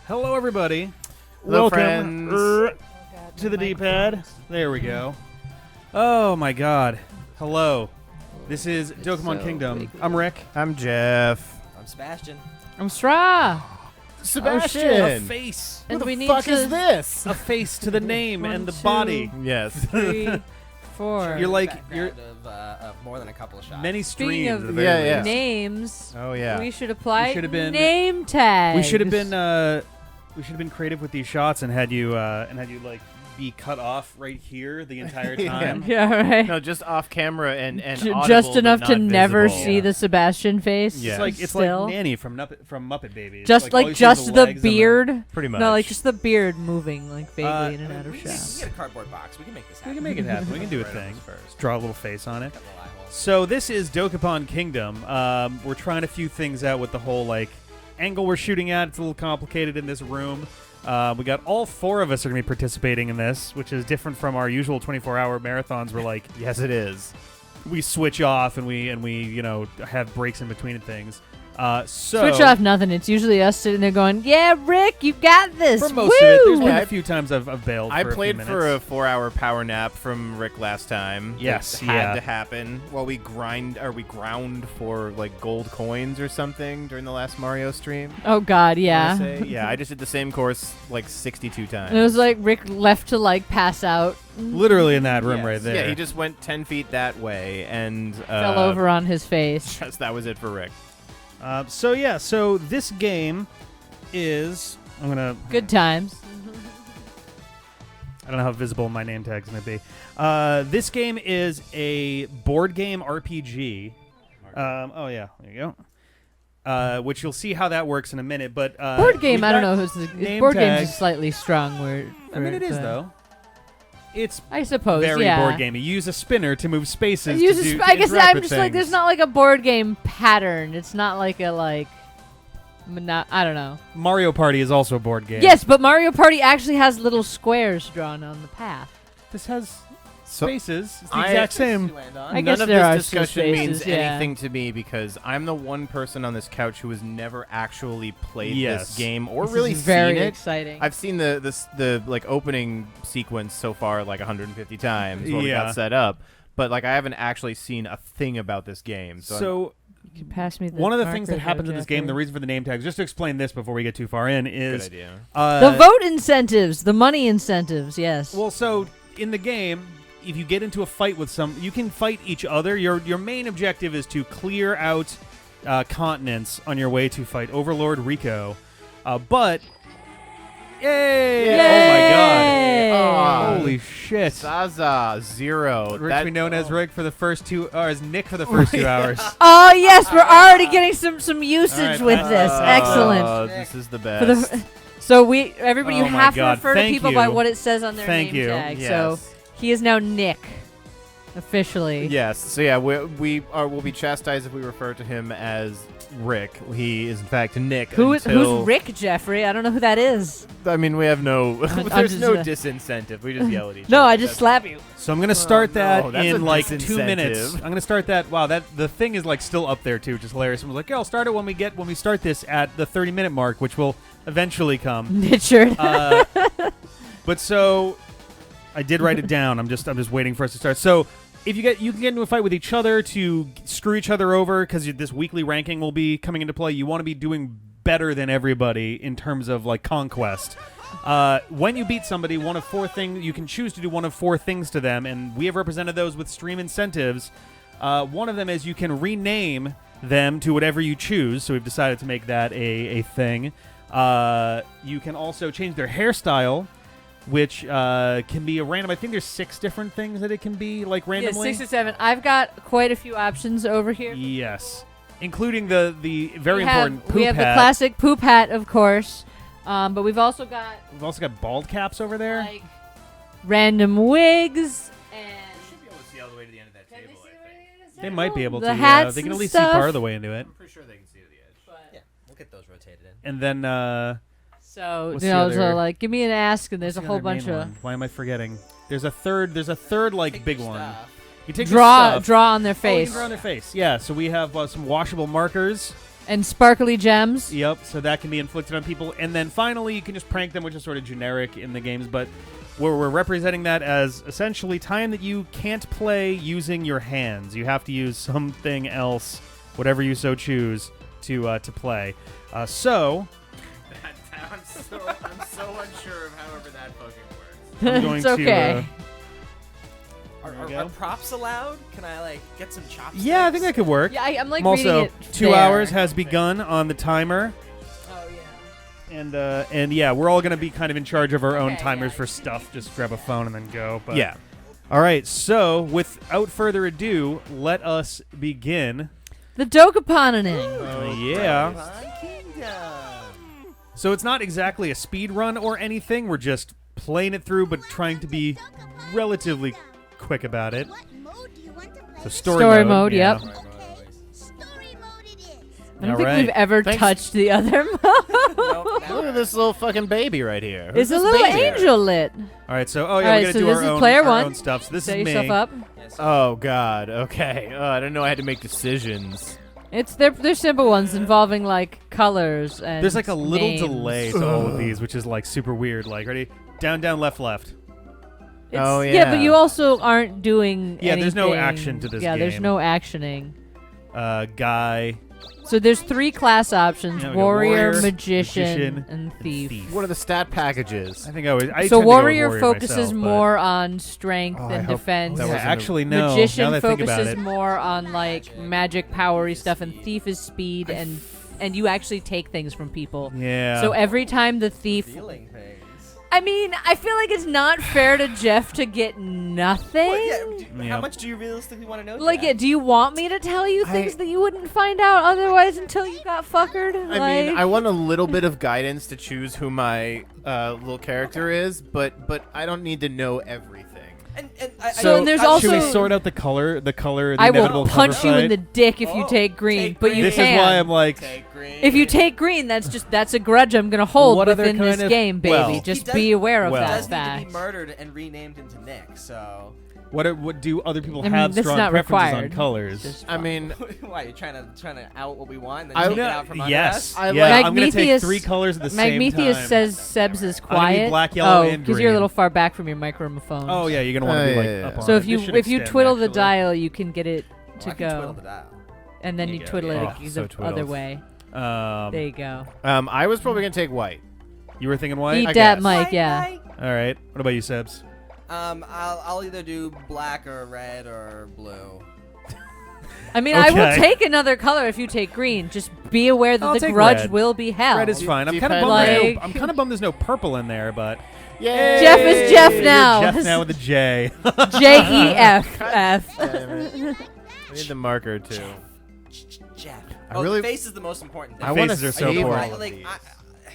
Hello, everybody. Hello, Welcome to the D-pad. There we go. Oh, my God. Hello. This is Dokapon Kingdom. I'm Rick. I'm Jeff. I'm Sebastian. I'm Stra. Sebastian. A face. And Who we the need fuck to is this? A face to the name One, and the two. body. Yes. 3, 4. You're like, Background of more than a couple of shots. many Speaking streams. of at the very Yeah, least. names. Oh yeah. We should apply We should have been- name tags. We should have been creative with these shots and had you like be cut off right here the entire time. Yeah, right. No, just off camera and Just audible, enough but to not never visible. see the Sebastian face. Yeah. It's like Still. Nanny from Muppet Babies. Just all you see is the legs and beard. Pretty much. No, like just the beard moving like vaguely in and out of We shot. can get a cardboard box. We can make this We happen. can make it happen. We can do a Right thing. on first. Draw a little face on it. Got a little eye hole. So this is Dokapon Kingdom. We're trying a few things out with the whole like angle we're shooting at. It's a little complicated in this room. We got all 4 of us are going to be participating in this, which is different from our usual 24-hour marathons. Where like Yes, it is. we switch off and we have breaks in between things. So Switch off nothing. It's usually us sitting there going, "Yeah, Rick, you got this." for most of it. There's Woo!" been Yeah, a few times I've bailed. I for played a few for a minutes. 4-hour power nap from Rick last time. Yes, It had yeah. to happen while we ground for like gold coins or something during the last Mario stream. Oh God, I yeah. wanna say. Yeah, I just did the same course like 62 times. And it was like Rick left to like pass out. literally in that room Yes. right there. Yeah, he just went 10 feet that way and Fell over on his face. Just, that was it for Rick. So this game is I'm gonna. Good times. I don't know how visible my name tag's going to be. This game is a board game RPG. Oh, yeah. There you go. Which you'll see how that works in a minute. But Board game, we've I don't got know if it's name board game's tags. a slightly strong word. I mean, for it is, but- though. It's I suppose, very yeah. board game. You use a spinner to move spaces. Use to a do, sp- to I guess interact I'm with just like, there's things. not like a board game pattern. It's not like a I don't know. Mario Party is also a board game. Yes, but Mario Party actually has little squares drawn on the path. This has So spaces. It's the I- exact same. You land on. I guess None of there are this still discussion means spaces, yeah. anything to me because I'm the one person on this couch who has never actually played Yes. this game or This really is very seen it. exciting. I've seen the like opening sequence so far like 150 times when we Yeah. got set up, but like I haven't actually seen a thing about this game. So You can pass me the one of the things that marker, happens though, in this game, the Jeffrey. reason for the name tags, just to explain this before we get too far in, good is idea. The vote incentives, the money incentives, yes. Well, so in the game, if you get into a fight with you can fight each other. Your main objective is to clear out continents on your way to fight Overlord Rico. But yay! Yay! Oh my god! Aw. Holy shit! Zaza 0. Rich, be known as Rick for the first 2, or as Nick for the first 2 hours. Oh yes, we're already getting some usage All right, with this. Excellent. This is the For best. the, so everybody, Oh you my have God, to refer to thank people by you. what it says on their Thank name you. tag. Yes. So he is now Nick, officially. Yes. So yeah, we'll be chastised if we refer to him as Rick. He is in fact Nick. Who's until, Rick Jeffrey? I don't know who that is. I mean, we have no. I'm There's just, no disincentive. We just yell at each other. No, I just That's- slap you. So I'm gonna start that no, that's a in like 2 disincentive. minutes. I'm gonna start that. Wow, the thing is like still up there too, which is hilarious. Someone's like, "Yeah, I'll start it when we start this at the 30-minute mark, which will eventually come." Richard. But so I did write it down. I'm just waiting for us to start. So if you can get into a fight with each other to screw each other over because this weekly ranking will be coming into play. You want to be doing better than everybody in terms of like conquest. When you beat somebody, one of 4 things you can choose to do one of 4 things to them, and we have represented those with stream incentives. One of them is you can rename them to whatever you choose. So we've decided to make that a thing. You can also change their hairstyle, which can be a random. I think there's 6 different things that it can be like Yeah, randomly. 6 or 7. I've got quite a few options over here. Yes, including the very we have, important poop We have hat. the classic poop hat, of course. But we've also got We've also got bald caps over there. like random wigs and. Should be able to see all the way to the end of that Can table. they see I think. They might be able the to. hats Yeah, they can and at least see stuff? part of the way into it. I'm pretty sure they can see to the edge. Yeah, we'll get those rotated in. And then So What's you the know, other- so like, give me an ask, and there's a what's the whole other bunch main of one? Why am I forgetting? There's a third like Take big your one. stuff. You take draw your stuff. draw on their Oh, you can face. draw on their face. Yeah. So we have some washable markers. And sparkly gems. Yep, so that can be inflicted on people. And then finally, you can just prank them, which is sort of generic in the games, but we're representing that as essentially time that you can't play using your hands. You have to use something else, whatever you so choose, to play. So... I'm so unsure of however that fucking works. I'm going It's okay. Are props allowed? Can I like get some chopsticks? Yeah, I think that could work. Yeah, I'm like I'm also, reading it 2 there. hours has begun on the timer. Oh yeah. And yeah, we're all going to be kind of in charge of our own Okay, timers yeah. for stuff. Just grab a phone and then go. But Yeah. All right, so without further ado, let us begin. The Dokaponing. Yeah. Dokapon Kingdom. So it's not exactly a speed run or anything. We're just playing it through, but trying to be relatively quick about it. What mode do you want to play? So this? story mode, yep. Okay, story mode it is. I don't All think right. we've ever Thanks. touched the other mode. Nope, Look never. at this little fucking baby right here. It's Who's a this little baby? angel lit. All right, so All we're right, gonna so do this our is own, player our one. own stuff. So this Set is me. yourself up. Yes. Oh God. Okay. I didn't know I had to make decisions. They're simple ones involving like colors and There's like a little names. delay to all of these, which is like super weird. Like, ready? Down, down, left, left. Oh, Yeah, yeah. but you also aren't doing Yeah, there's no anything. action to this Yeah, there's game. no actioning. Guy. So there's 3 class options: Yeah, we got warrior, warrior, magician, magician, and thief. What are the stat packages? I think I So tend to go with warrior focuses myself, but- more on strength Oh, I and hope defense. that Yeah, wasn't a- actually, no. Magician now that I think about focuses it. more on like magic, powery stuff, and thief is speed and you actually take things from people. Yeah. So every time the thief, Feeling things. I mean, I feel like it's not fair to Jeff to get nothing. Well, yeah, Yeah. How much do you realistically want to know? Like, Jack? do you want me to tell you things that you wouldn't find out otherwise until you got fuckered? I mean, I want a little bit of guidance to choose who my little character is, but I don't need to know everything. And So there's should we also- sort out the color? The color. The I inevitable will punch cover you in side? the dick if you Oh, take green, take but you green. This can. is why I'm like. take green. If you take green, that's a grudge I'm gonna hold What other within this kind of- game, baby. well- Just He does- be aware of well- He that does need to fact. be murdered and renamed into Nick. So What do other people I mean, have that's strong not preferences required. on colors? Just I mean, why you're trying to out what we want, and then I take know- it out from under yes. us? I Yeah, like- I'm gonna take Magmethius- 3 colors at the same Magmethius time. says Sebs is I'm gonna be quiet. black, yellow, oh, and because green. you're a little far back from your microphone. Oh yeah, you're gonna want to be like yeah, up yeah. on So it. if you This should if you extend, twiddle the actually. dial, you can get it Oh, to I can twiddle go, the dial. and then There you you go. twiddle Oh, it so the twiddled. other way. There you go. I was probably gonna take white. You were thinking white? Eat I that, guess. Mike. Yeah. All right. What about you, Sebs? I'll either do black or red or blue. I mean, I will Okay. take another color if you take green. Just be aware that I'll the take grudge red. will be held. Red is fine. I'm Deep kind of head bummed. red. I'm kind of bummed there's no purple in there, but Yay! Jeff is Jeff now. You're Jeff now with a J. JEFF. I need the marker too. Jeff. I really- the face is the most important thing. I want to Faces are so save all important. of like, these.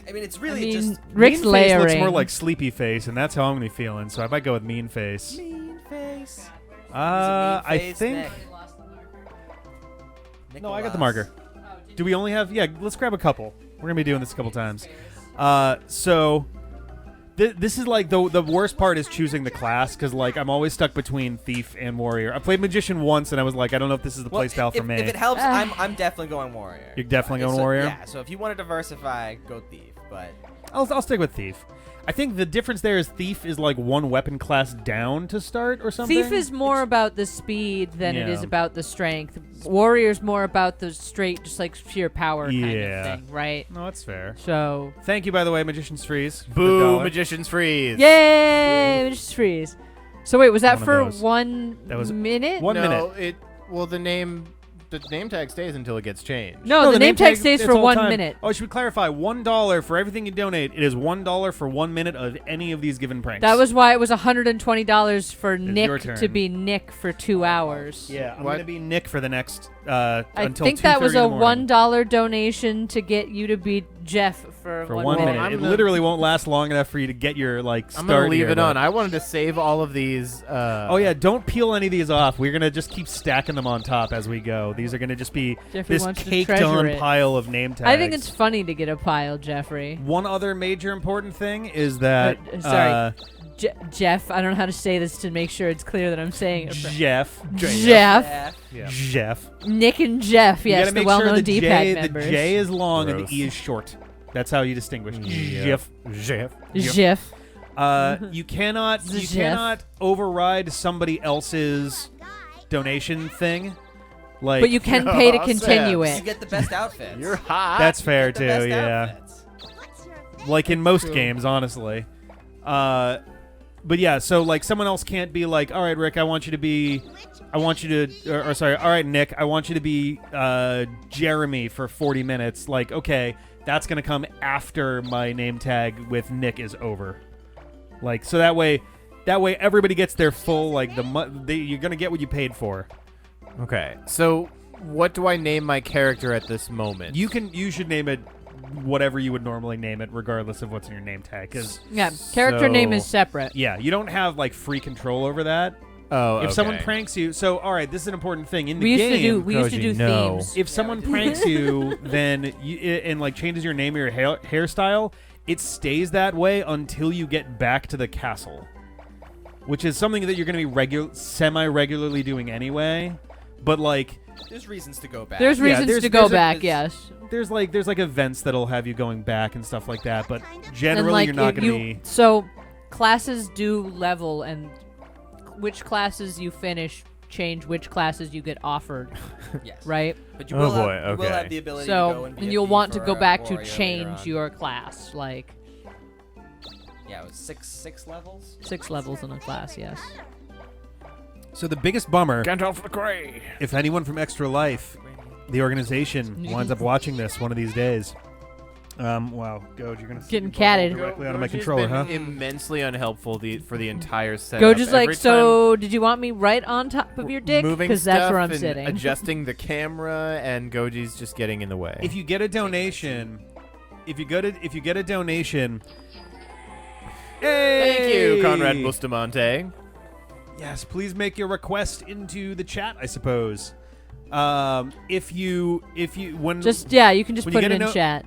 I mean, it's I really mean, just Rick's mean face layering. looks more like sleepy face, and that's how I'm gonna be feeling. So I might go with mean face. mean face. I think. No, I got the marker. Do we only have? Yeah, let's grab a couple. We're gonna be doing this a couple times. So this is like the worst part is choosing the class because like I'm always stuck between thief and warrior. I played magician once and I was like, I don't know if this is the Well, playstyle for me. If it helps, I'm definitely going warrior. You're definitely going So- warrior? Yeah. So if you want to diversify, go thief. But I'll stick with thief. I think the difference there is thief is like one weapon class down to start or something. Thief is more about the speed than it is Yeah. about the strength. Warrior's more about the straight, just like sheer power kind of Yeah. thing, right? No, that's fair. So, Thank you, by the way, Magician's Freeze. for the Boo! dollar. Magician's freeze. yay! Just freeze. So wait, was that One of for those. 1 That was minute? 1 minute. No, the name tag stays until it gets changed. No, the name tag stays it's for all 1 time. minute. Oh, should we clarify? $1 for everything you donate. It is $1 for 1 minute of any of these given pranks. That was why it was $120 for your Nick turn. to be Nick for 2 hours. Yeah, I'm What? gonna be Nick for the next I until think that was 2:30 a in the morning. $1 donation to get you to be Jeff for, For 1 1 minute. minute. I'm It gonna- literally won't last long enough for you to get your like I'm start gonna leave here, it on. but- I wanted to save all of these. Oh yeah, don't peel any of these off. We're gonna just keep stacking them on top as we go. These are gonna just be Jeffrey this wants to caked treasure on it. pile of name tags. I think it's funny to get a pile, Jeffrey. one other major important thing is that sorry. Jeff. I don't know how to say this to make sure it's clear that I'm saying it. Jeff. Jeff. Yeah. Jeff. Nick and Jeff. You Yes, gotta the make well-known sure the D-pad J, members. the J is long and Gross. the E is short. That's how you distinguish. Jeff. Jeff. Jeff. You cannot Jeff. override somebody else's donation thing. Like, But you can pay to Oh, continue Sam. You it. get the best outfits. You're hot. that's fair Get the too. best Yeah. outfits. What's your favorite? Like in most True. games, honestly. But yeah, so like someone else can't be like, all right, Rick, I want you to be, all right, Nick, I want you to be Jeremy for 40 minutes. Like, okay, that's gonna come after my name tag with Nick is over. Like, so that way everybody gets their full like you're gonna get what you paid for. Okay, so what do I name my character at this moment? You should name it whatever you would normally name it, regardless of what's in your name tag. Because Yeah, character name So- is separate. yeah, you don't have like free control over that. if Someone pranks you, so all right, this is an important thing in the We used game. to do no. themes. If someone pranks you, then and like changes your name or your hairstyle, it stays that way until you get back to the castle, which is something that you're going to be semi-regularly doing anyway. But like, There's reasons to go back. There's reasons there's- to go there's a- back. Yes. there's like events that'll have you going back and stuff like that. But generally, And, like, you're not if going to be. So classes do level, and which classes you finish change which classes you get offered, Yes. right? But you Oh will, boy, have, you will okay. have the ability to go So and be and a you'll thief want to or go a back to warrior later change on. your class, like Yeah, it was six levels. 6 levels in a class. Yes. So the biggest bummer, Gandalf the Grey. if anyone from Extra Life, the organization, winds up watching this one of these days. Wow, Goj, you're gonna Getting catted. directly out of my Goji's controller, been huh? Immensely unhelpful for the entire setup. Go just like, Every so did you want me right on top of your time dick? moving Because that's stuff where I'm and sitting. adjusting the camera, and Goji's just getting in the way. If you get a donation, if you get a donation, Thank you, hey! Conrad Bustamante. Yes, please make your request into the chat, I suppose. If you when Just you can just when put you it get in a no- chat.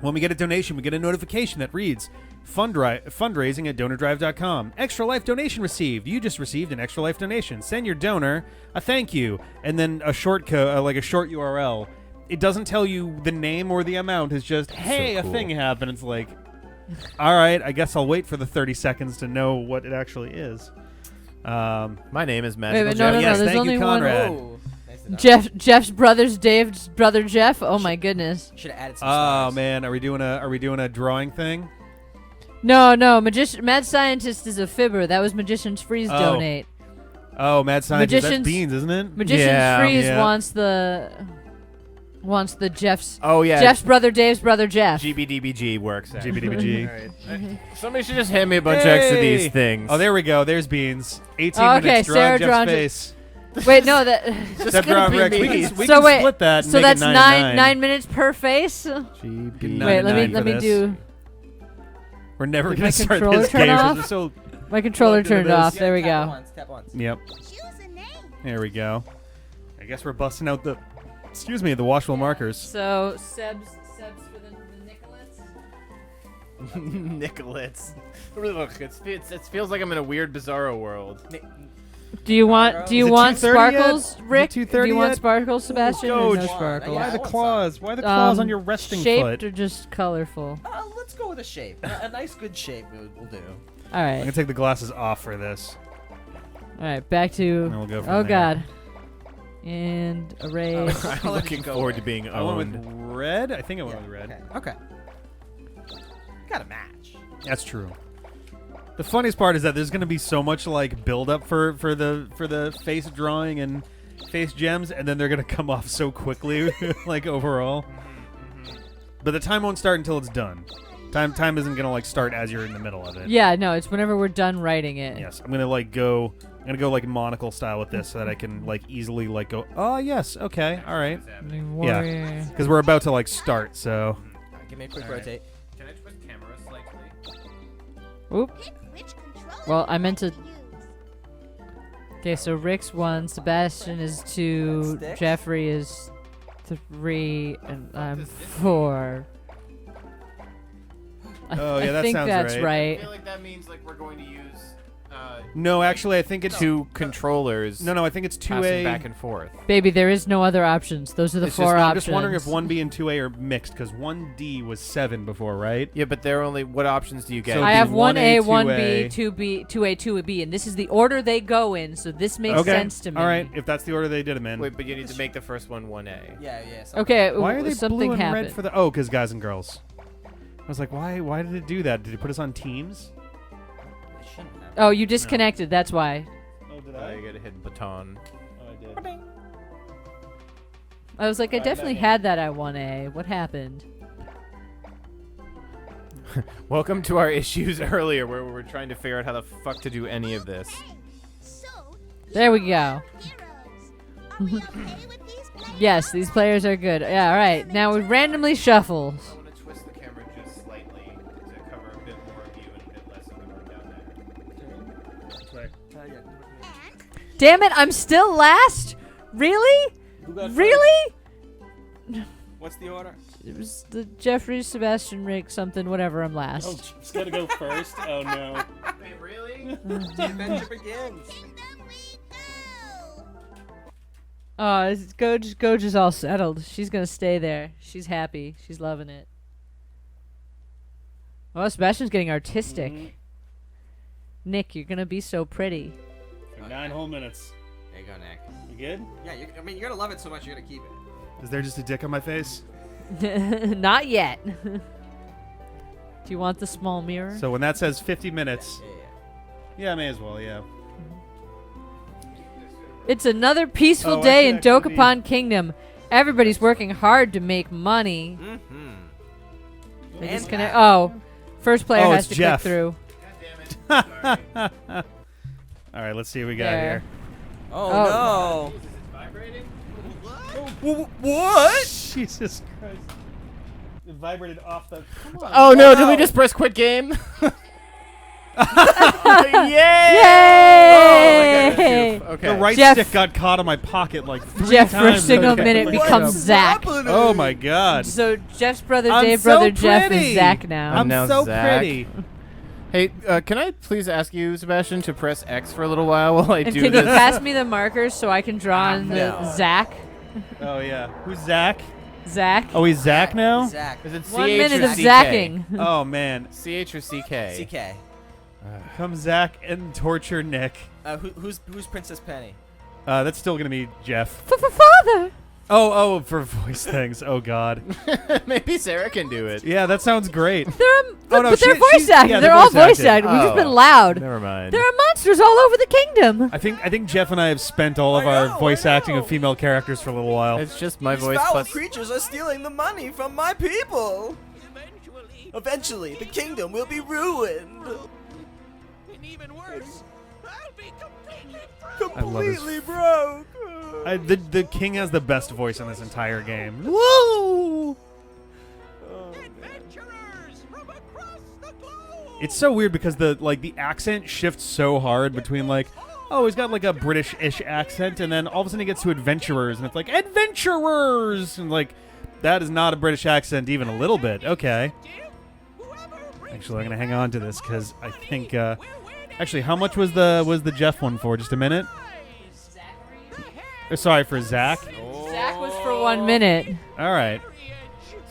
when we get a donation, we get a notification that reads fundraising at donordrive.com. Extra Life donation received. You just received an Extra Life donation. Send your donor a thank you, and then a short like a short URL. It doesn't tell you the name or the amount. It's just, hey, cool. a thing happened. It's like, all right, I guess I'll wait for the 30 seconds to know what it actually is. My name is Wait, Magical no, Jeff. no, yes, there's thank only you, one. Conrad. Oh, nicely done. Jeff's brother's Dave's brother Jeff. Oh my goodness. Should have added some Oh stars. man, are we doing a drawing thing? No, Mad Scientist is a fibber. That was Magician's Freeze Oh. donate. Oh, Mad Scientist. That's Magician's- Beans, isn't it? Magician's Yeah, Freeze yeah. wants the Jeff's Oh yeah, Jeff's brother Dave's brother Jeff. GBDBG works. GBDBG. Alright. Somebody should just hand me a bunch of extra of Hey! these things. Oh, there we go. There's Beans. 18 Oh, okay, minutes. Draw Sarah Jeff's drawn face. Wait, no, that. Just Except gonna draw be Rex. me. We So can wait, split that. And so make that's it 9 minutes per face. GB. Nine Wait, and let nine me for this. do. We're never Did gonna my start controller this turn game. 'cause off? we're so. My controller Plugged into turned this. off. There we Tap go. once, tap once. Yep. Choose a name. There we go. I guess we're busting out the. Excuse me, the washable markers. So Seb's for the Nicolets. Nicholas. Look, it feels like I'm in a weird Bizarro world. Do you want Is it 2:30 yet? sparkles, Is it Rick? Do 2:30 you want yet? sparkles, Sebastian? Or no Doge. sparkles? Why Yeah, the I want claws? Why the claws on your resting shaped foot? or just colorful? Let's go with a shape. A nice, good shape will do. All I'm right, gonna take the glasses off for this. all right. Back to. And then we'll go from Oh there. God. And erase. Oh. I'm looking forward to being I went owned. with red. I think I went with red. Okay. Got a match. That's true. The funniest part is that there's gonna be so much like build up for the face drawing and face gems, and then they're gonna come off so quickly, like overall. But the time won't start until it's done. Time isn't gonna like start as you're in the middle of it. Yeah, no, it's whenever we're done writing it. Yes, I'm gonna go like monocle style with this so that I can like easily like go. Oh yes, okay, all right. Warrior. Because we're about to like start, so. Give me a quick All right. rotate. Can I twist camera slightly? Oop. Pick which controller Well, I meant to. you use. Okay, so Rick's 1, Sebastian is 2, Sticks. Jeffrey is 3, and I'm 4. Oh, yeah, I that think sounds that's I right. feel like that means like we're going to use No, actually, I think it's two controllers. No, I think it's passing 2A. back and forth. Baby, there is no other options. Those are the It's four just, I'm options. just wondering if 1B and 2A are mixed because 1D was 7 before, right? Yeah, but they're only. What options do you get? So I it'd have be 1A, 1A, 1B, 2B, 2A, 2B, and this is the order they go in, so this makes Okay. sense to me. All right, if that's the order they did them in. Wait, but you need to make the first one 1A. Yeah. Okay, Why are they something blue and happened. red for the? Oh, because guys and girls. I was like, why did it do that? Did it put us on teams? They shouldn't have. Oh, you disconnected. That's why. Oh, did You get a hidden baton. Oh, I did. I was like, I definitely had that at 1A. What happened? Welcome to our issues earlier, where we were trying to figure out how the fuck to do any of this. So, There we go. heroes. Are we okay with these players? Yes, these players are good. Yeah, all right. Now we randomly shuffle. I want to twist the camera just slightly to cover a bit more of you and a bit less of the room down there. Damn it, I'm still last? Really? Really? What's the order? It was the Jeffrey, Sebastian, Rick, something, whatever. I'm last. It's gotta go first. Oh no. Wait, really? The adventure begins. Kingdom we go. Oh, Goj is all settled. She's gonna stay there. She's happy. She's loving it. Oh, Sebastian's getting artistic. Mhm. Nick, you're gonna be so pretty. For 9 whole minutes. There you go, Nick. You good? Yeah, you're gonna love it so much you're gonna keep it. Is there just a dick on my face? Not yet. Do you want the small mirror? So when that says 50 minutes, Yeah. yeah, I may as well, yeah. It's another peaceful Oh, I day should in actually be- Dokapon Kingdom. Everybody's working hard to make money. Mm-hmm. They And disconnect. that. Oh, first player Oh, has it's to Jeff. click through. God damn it. Sorry. All right, let's see what we got There. here. Oh, Is it vibrating? no! What? Jesus Christ. It vibrated off the... Oh no, did Wow. we just press quit game? Yay! Yay! Okay. The right Jeff- stick got caught in my pocket like 3 Jeff times. for a single Okay. minute Look becomes it up. Zach. Oh my god. So Jeff's brother I'm Dave, so brother Jeff pretty. is Zach now. I'm now so Zach. pretty. Hey, can I please ask you, Sebastian, to press X for a little while I and do can you this? pass me the markers so I can draw on the No. Zach? Oh yeah. Who's Zach? Zach? Oh, he's Zach now? Zach. Is it 1 CH minute or of CK? Zacking. Oh man. CH or CK? CK. Come Zach and torture Nick. Who's Princess Penny? That's still gonna be Jeff. Father! Oh, for voice things. Oh god. Maybe Sarah can do it. Yeah, that sounds great. But no, they're she- voice she's- acting. yeah, they're they're all voice voice acting. acting. We've just Oh, been loud. Never mind. There are monsters all over the kingdom. I think Jeff and I have spent all of I our know, voice I acting of know. female characters for a little while. It's just my These voice foul plus. creatures are stealing the money from my people. Eventually, the kingdom will be ruined. And even worse, I'll be completely I love his- Completely broke. The king has the best voice in this entire game. Woo! adventurers from across the globe. It's so weird because the accent shifts so hard between he's got like a British-ish accent, and then all of a sudden he gets to adventurers, and it's like adventurers, and that is not a British accent even a little bit. Okay, actually I'm gonna hang on to this because I think actually how much was the Jeff one for? Just a minute. Sorry for Zach. Zach was for 1 minute. All right,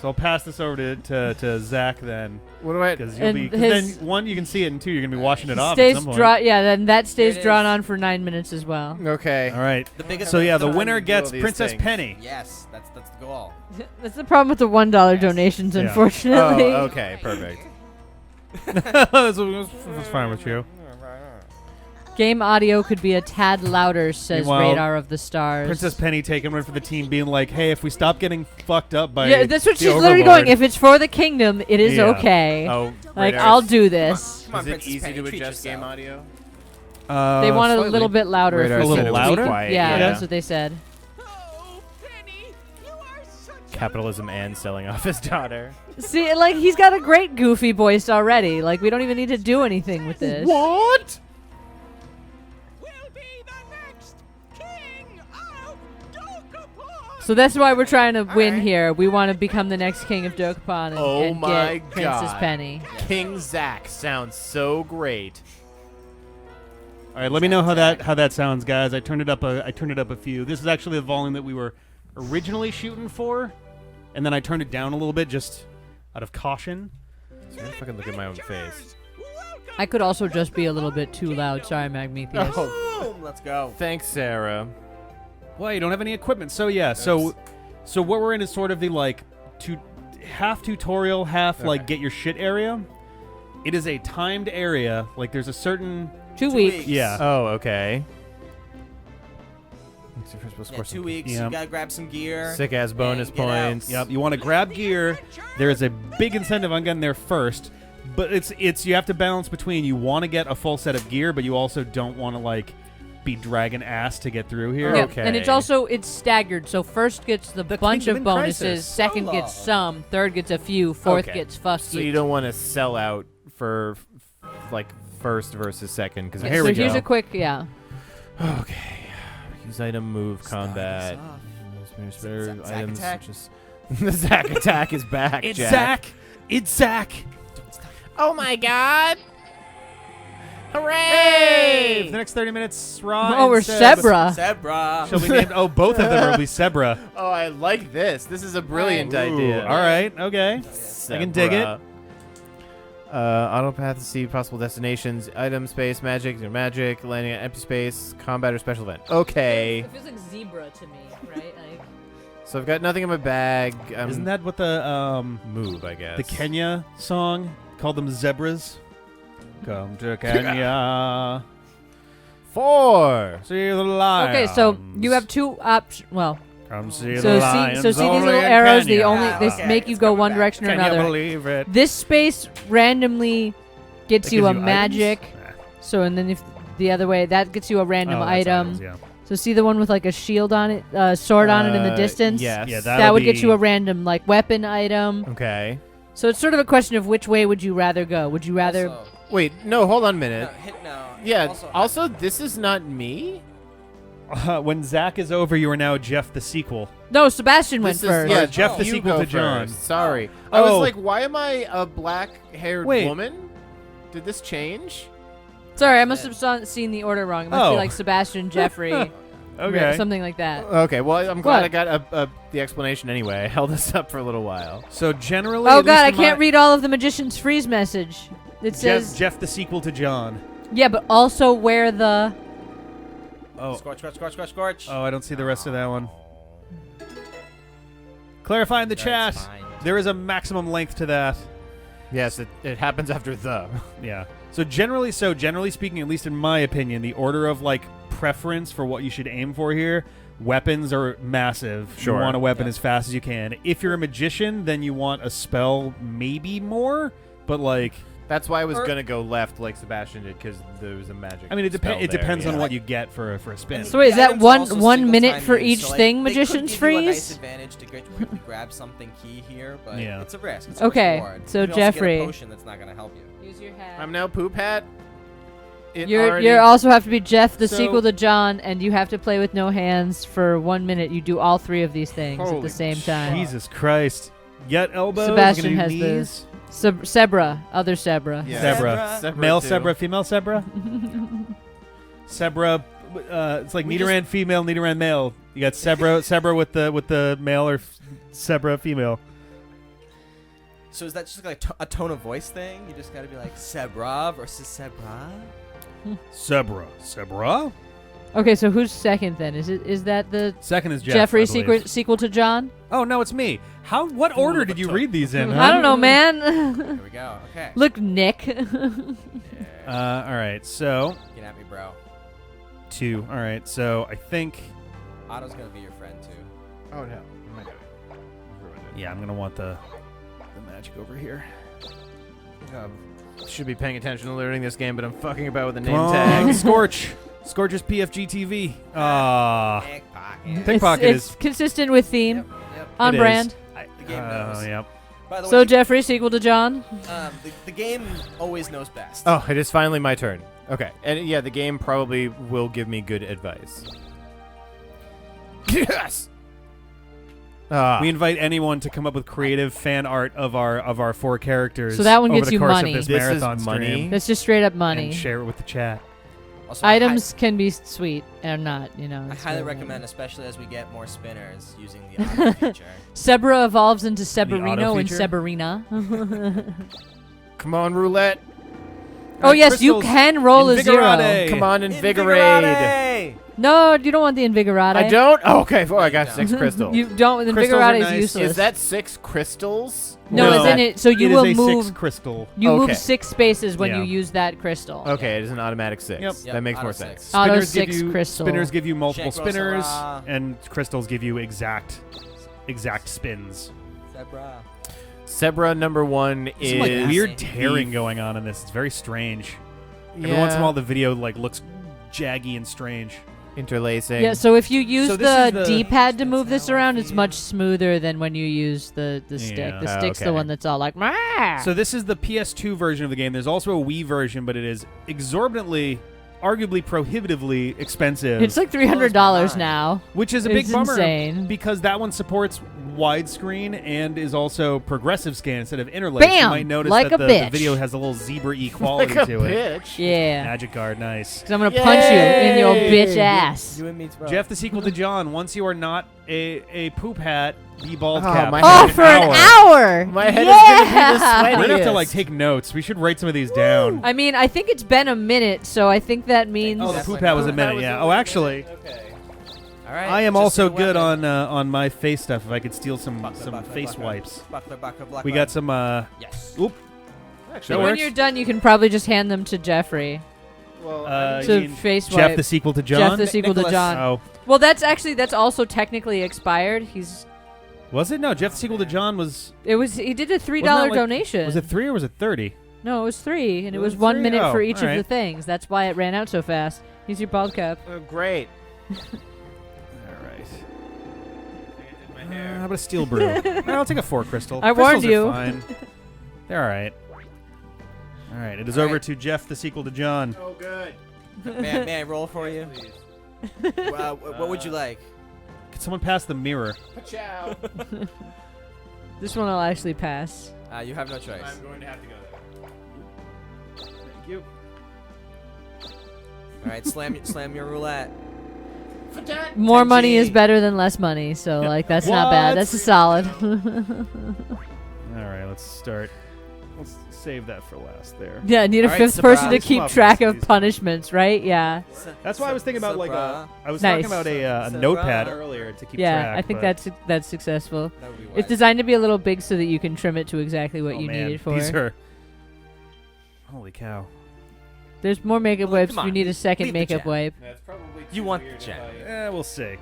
so I'll pass this over to Zach then. What do I? Because you'll And be, 'cause his- then one, you can see it, and two, you're gonna be washing it off at Stays some point. then that stays There it drawn is. on for 9 minutes as well. Okay. All right. The biggest. So yeah, the time winner to do gets all these Princess things. Penny. Yes, that's the goal. That's the problem with the $1 donations, Yeah. unfortunately. Oh, okay, perfect. That's fine with you. Game audio could be a tad louder, says Meanwhile, Radar of the Stars. Princess Penny taking one for the team, being like, "Hey, if we stop getting fucked up by Yeah, that's what the she's literally Overlord- going. If it's for the kingdom, it is Yeah. okay. Oh, Like, Radar, I'll do this. Come on, Is it Princess easy Penny, to treat adjust game yourself. audio? They want it a slightly. little bit louder. Radar A little said it was louder? quiet, Yeah, Yeah. that's what they said. Oh, Penny, you are such Capitalism and selling off his daughter. See, like, he's got a great goofy voice already. Like, we don't even need to do anything with this. What? will be the next king of Dokapon. So that's why we're trying to win right. here. We want to become the next king of Dokapon and, Oh and my get Princess God. Penny. King Zack sounds so great. All right, let me know how that sounds, guys. I turned it up a few. This is actually the volume that we were originally shooting for, and then I turned it down a little bit just out of caution. So I'm gonna fucking look at my own face. I could also just be a little bit too loud. Sorry, Magmetheus. Oh, Boom, let's go. thanks, Sarah. Well, you don't have any equipment, so yeah. So what we're in is sort of the like half tutorial, half like get your shit area. It is a timed area. Like there's a certain 2 weeks. yeah. Oh, okay. Yeah, 2 weeks. Yeah. You gotta grab some gear. Sick ass bonus and get out. points. Yep, you want to grab gear. There is a big incentive on getting there first, but it's you have to balance between you want to get a full set of gear, but you also don't want to like be dragging ass to get through here. Yeah, Okay. and it's staggered. So first gets the bunch Kingdom of in bonuses, Crisis. second gets some, third gets a few, fourth Okay. gets fuck So you don't want to sell out for like first versus second because Here so we here's go. a quick, yeah. Okay. Use item, move, combat. Zack Items attack. such as the Zack attack is back. It's Jack. Zack. It's Zack. Oh my God! Hey, Hooray! for the next 30 minutes, Raw. Oh, and we're Seb Zebra. Zebra. Shall be named. Oh, both of them will be Zebra. Oh, I like this. This is a brilliant Ooh, idea. all right. Okay. I can dig it. Zebra. Autopath to see possible destinations, item space, magic, landing at empty space, combat or special event. Okay. It feels like zebra to me, right? Like, So I've got nothing in my bag. Isn't that what the move? I guess the Kenya song called them zebras? Come to Kenya, 4. see the lions. okay, so you have two options. Well, Come see so the see, lions. so see these only little in arrows. Kenya. The only they Okay, make you it's go coming one back. direction or Can you another. believe it? This space randomly gets That you gives a items? magic. Nah. So and then if the other way, that gets you a random Oh, that's item. items, yeah. So see the one with like a shield on it, sword on it in the distance. Yes. Yeah, That would get be- you a random like weapon item. Okay. So it's sort of a question of which way would you rather go? Would you rather? Also, Wait, no, hold on a minute. no. Yeah, also, this is not me? When Zack is over, you are now Jeff the sequel. No, Sebastian went This is, first. Yeah, Jeff the you sequel go to John. first. Sorry. I was Oh. like, why am I a black-haired Wait. woman? Did this change? Sorry, I must have seen the order wrong. It must Oh. be like Sebastian, Jeffrey, Okay. something like that. Okay, well, I'm glad What? I got the explanation anyway. I held this up for a little while. So generally, Oh at God, least I in can't my- read all of the Magician's Freeze message. It says, Jeff the sequel to John. yeah, but also where the. Oh, Scorch, scorch, scorch, scorch, scorch. oh, I don't see the rest of that one. Clarify in the chat. That's fine. There is a maximum length to that. Yes, it happens after the. Yeah. So generally speaking, at least in my opinion, the order of like preference for what you should aim for here, weapons are massive. Sure. You want a weapon as fast as you can. If you're a magician, then you want a spell maybe more, but like That's why I was gonna go left like Sebastian did, because there was a magic. I mean, it spell it depends there, on yeah. what you get for a spin. So wait, is The that items one also 1 single minute time for use, each so, like, thing, they could Magician's give you a nice Freeze? advantage to quickly grab something key here, but Yeah. it's a risk. It's a Okay, reward. so you can also get a Jeffrey. potion that's not gonna help you. Use your hat. I'm now Poop Hat. It You already- also have to be Jeff, the So- sequel to John, and you have to play with no hands for 1 minute. You do all three of these things at Holy the same time. Jesus Christ. Get elbows. Sebastian gonna has do the- knees. Sebra, other Sebra. Yeah. Zebra. Zebra Male too. Zebra, female Zebra. Zebra. It's like We Nidoran female, Nidoran male. You got Zebra with the male or Zebra female. So is that just like a tone of voice thing? You just gotta be like Zebra versus Zebra. Zebra. Okay, so who's second then? Is that the Second is Jeff. Jeffrey I believe. sequel to John? Oh no, it's me. What order did you read these in? I don't know, Huh? man. Here we go. Okay. Look, Nick. All right, so Get at me, bro. 2. All right, so I think Otto's gonna be your friend too. Oh no. Oh my God. Ruined it. yeah, I'm gonna want the magic over here. Should be paying attention to learning this game, but I'm fucking about with the name Come on, tag. Scorch. Scorch's PFG TV. Ah, Pickpocket. Pickpocket it's is consistent with theme, Yep. on it is. brand. The game knows. Yep. By the So way, Jeffrey sequel to John. the game always knows best. Oh, it is finally my turn. Okay, and yeah, the game probably will give me good advice. Yes. We invite anyone to come up with creative fan art of our 4 characters. So that one over gets the you course money. Of this This is marathon money? stream, That's just straight up money. and share it with the chat. Also, Items can be sweet or not, I it's highly very- recommend, especially as we get more spinners, using the auto feature. Sebra evolves into auto Severino and feature? Severina. Come on, roulette. Oh yes, you Crystals. can roll a 0. Invigorate. Come on, invigorate. No, you don't want the Invigorate. I don't? Oh, okay, I got No. 6 crystals. You don't. The Crystals are Invigorate nice. is useless. Is that 6 crystals? No, No. it's in it. So you It will is a move. 6 crystal. You Okay. move 6 spaces when Yeah. you use that crystal. Okay, it is an automatic 6. Yep. That makes Auto more 6. sense. Auto Spinners 6 give you, crystal. Spinners give you multiple Shank spinners, Rosara. and crystals give you exact spins. Zebra. Sebra number 1 is Some like weird the- tearing going on in this. It's very strange. Every once in a while, the video looks jaggy and strange. interlacing. Yeah, so if you use So this is the the- D-pad to move That's this how I around, it's feel. much smoother than when you use the stick. Yeah. The Oh, stick's the okay. one that's all like, "Mah!" So this is the PS2 version of the game. There's also a Wii version, but it is exorbitantly, arguably prohibitively expensive. It's like $300 mind. now. which is a big it's bummer insane. because that one supports widescreen and is also progressive scan instead of interlace. You Bam! might notice Like that a the bitch. video has a little zebra-y quality like a to it. bitch. Yeah. Magic card, nice. Because I'm going to punch you in your Yay! bitch ass. You and me, bro. Jeff, the sequel to John. Once you are not a poop hat, be bald Oh, cap. my Oh, head for an hour! My head yeah! is going to be the We're gonna have to sweatiest. take notes. We should write some of these down. I mean, I think it's been a minute, so I think that means... Oh, the That's poop like hat was a poop minute. hat was Yeah. a Oh, minute. actually, Okay. All right. I am just also a good weapon. on my face stuff. If I could steal some Buckler, face buckler. wipes. Buckler, buckler, buckler. We got some. Yes. Oop. Actually, That when works. you're done, you can probably just hand them to Jeffrey. well, You To mean face Jeff, wipe. the sequel to Jeff, John. the sequel to Nicholas. John. Oh, Well, that's also technically expired. was it? No, Jeff, the sequel to John was. He did a $3 Wasn't that like- donation. Was it 3 or was it 30? No, it was 3, and it Was was it 1 3? minute Oh, for each of the alright. things. That's why it ran out so fast. Here's your bald cap. great. All right. How about a steel brew? I'll take a 4 crystal. I warned Crystals are you. Fine. They're all right. All right. It is over to Jeff, the sequel to John. Oh, good. May I roll for you? What would you like? Could someone pass the mirror? Ciao. This one I'll actually pass. You have no choice. I'm going to have to go there. Thank you. All right, slam your roulette. More money 10G. is better than less money, so like that's not bad. What? That's a solid. All right. Let's start. Let's save that for last there. Yeah, I need a All right, fifth person to surprise. keep Come up track with of these. punishments, right? Yeah. That's why I was thinking about like a. I was Nice. talking about a So notepad right. earlier to keep Yeah, track. I think but- that's successful. That would be It's wise. designed to be a little big so that you can trim it to exactly what oh, you man, need it for. These are. Holy cow! There's more makeup Well, wipes. come You on. need a second Leave the makeup chat. wipe. That's probably You want the gem. We'll see.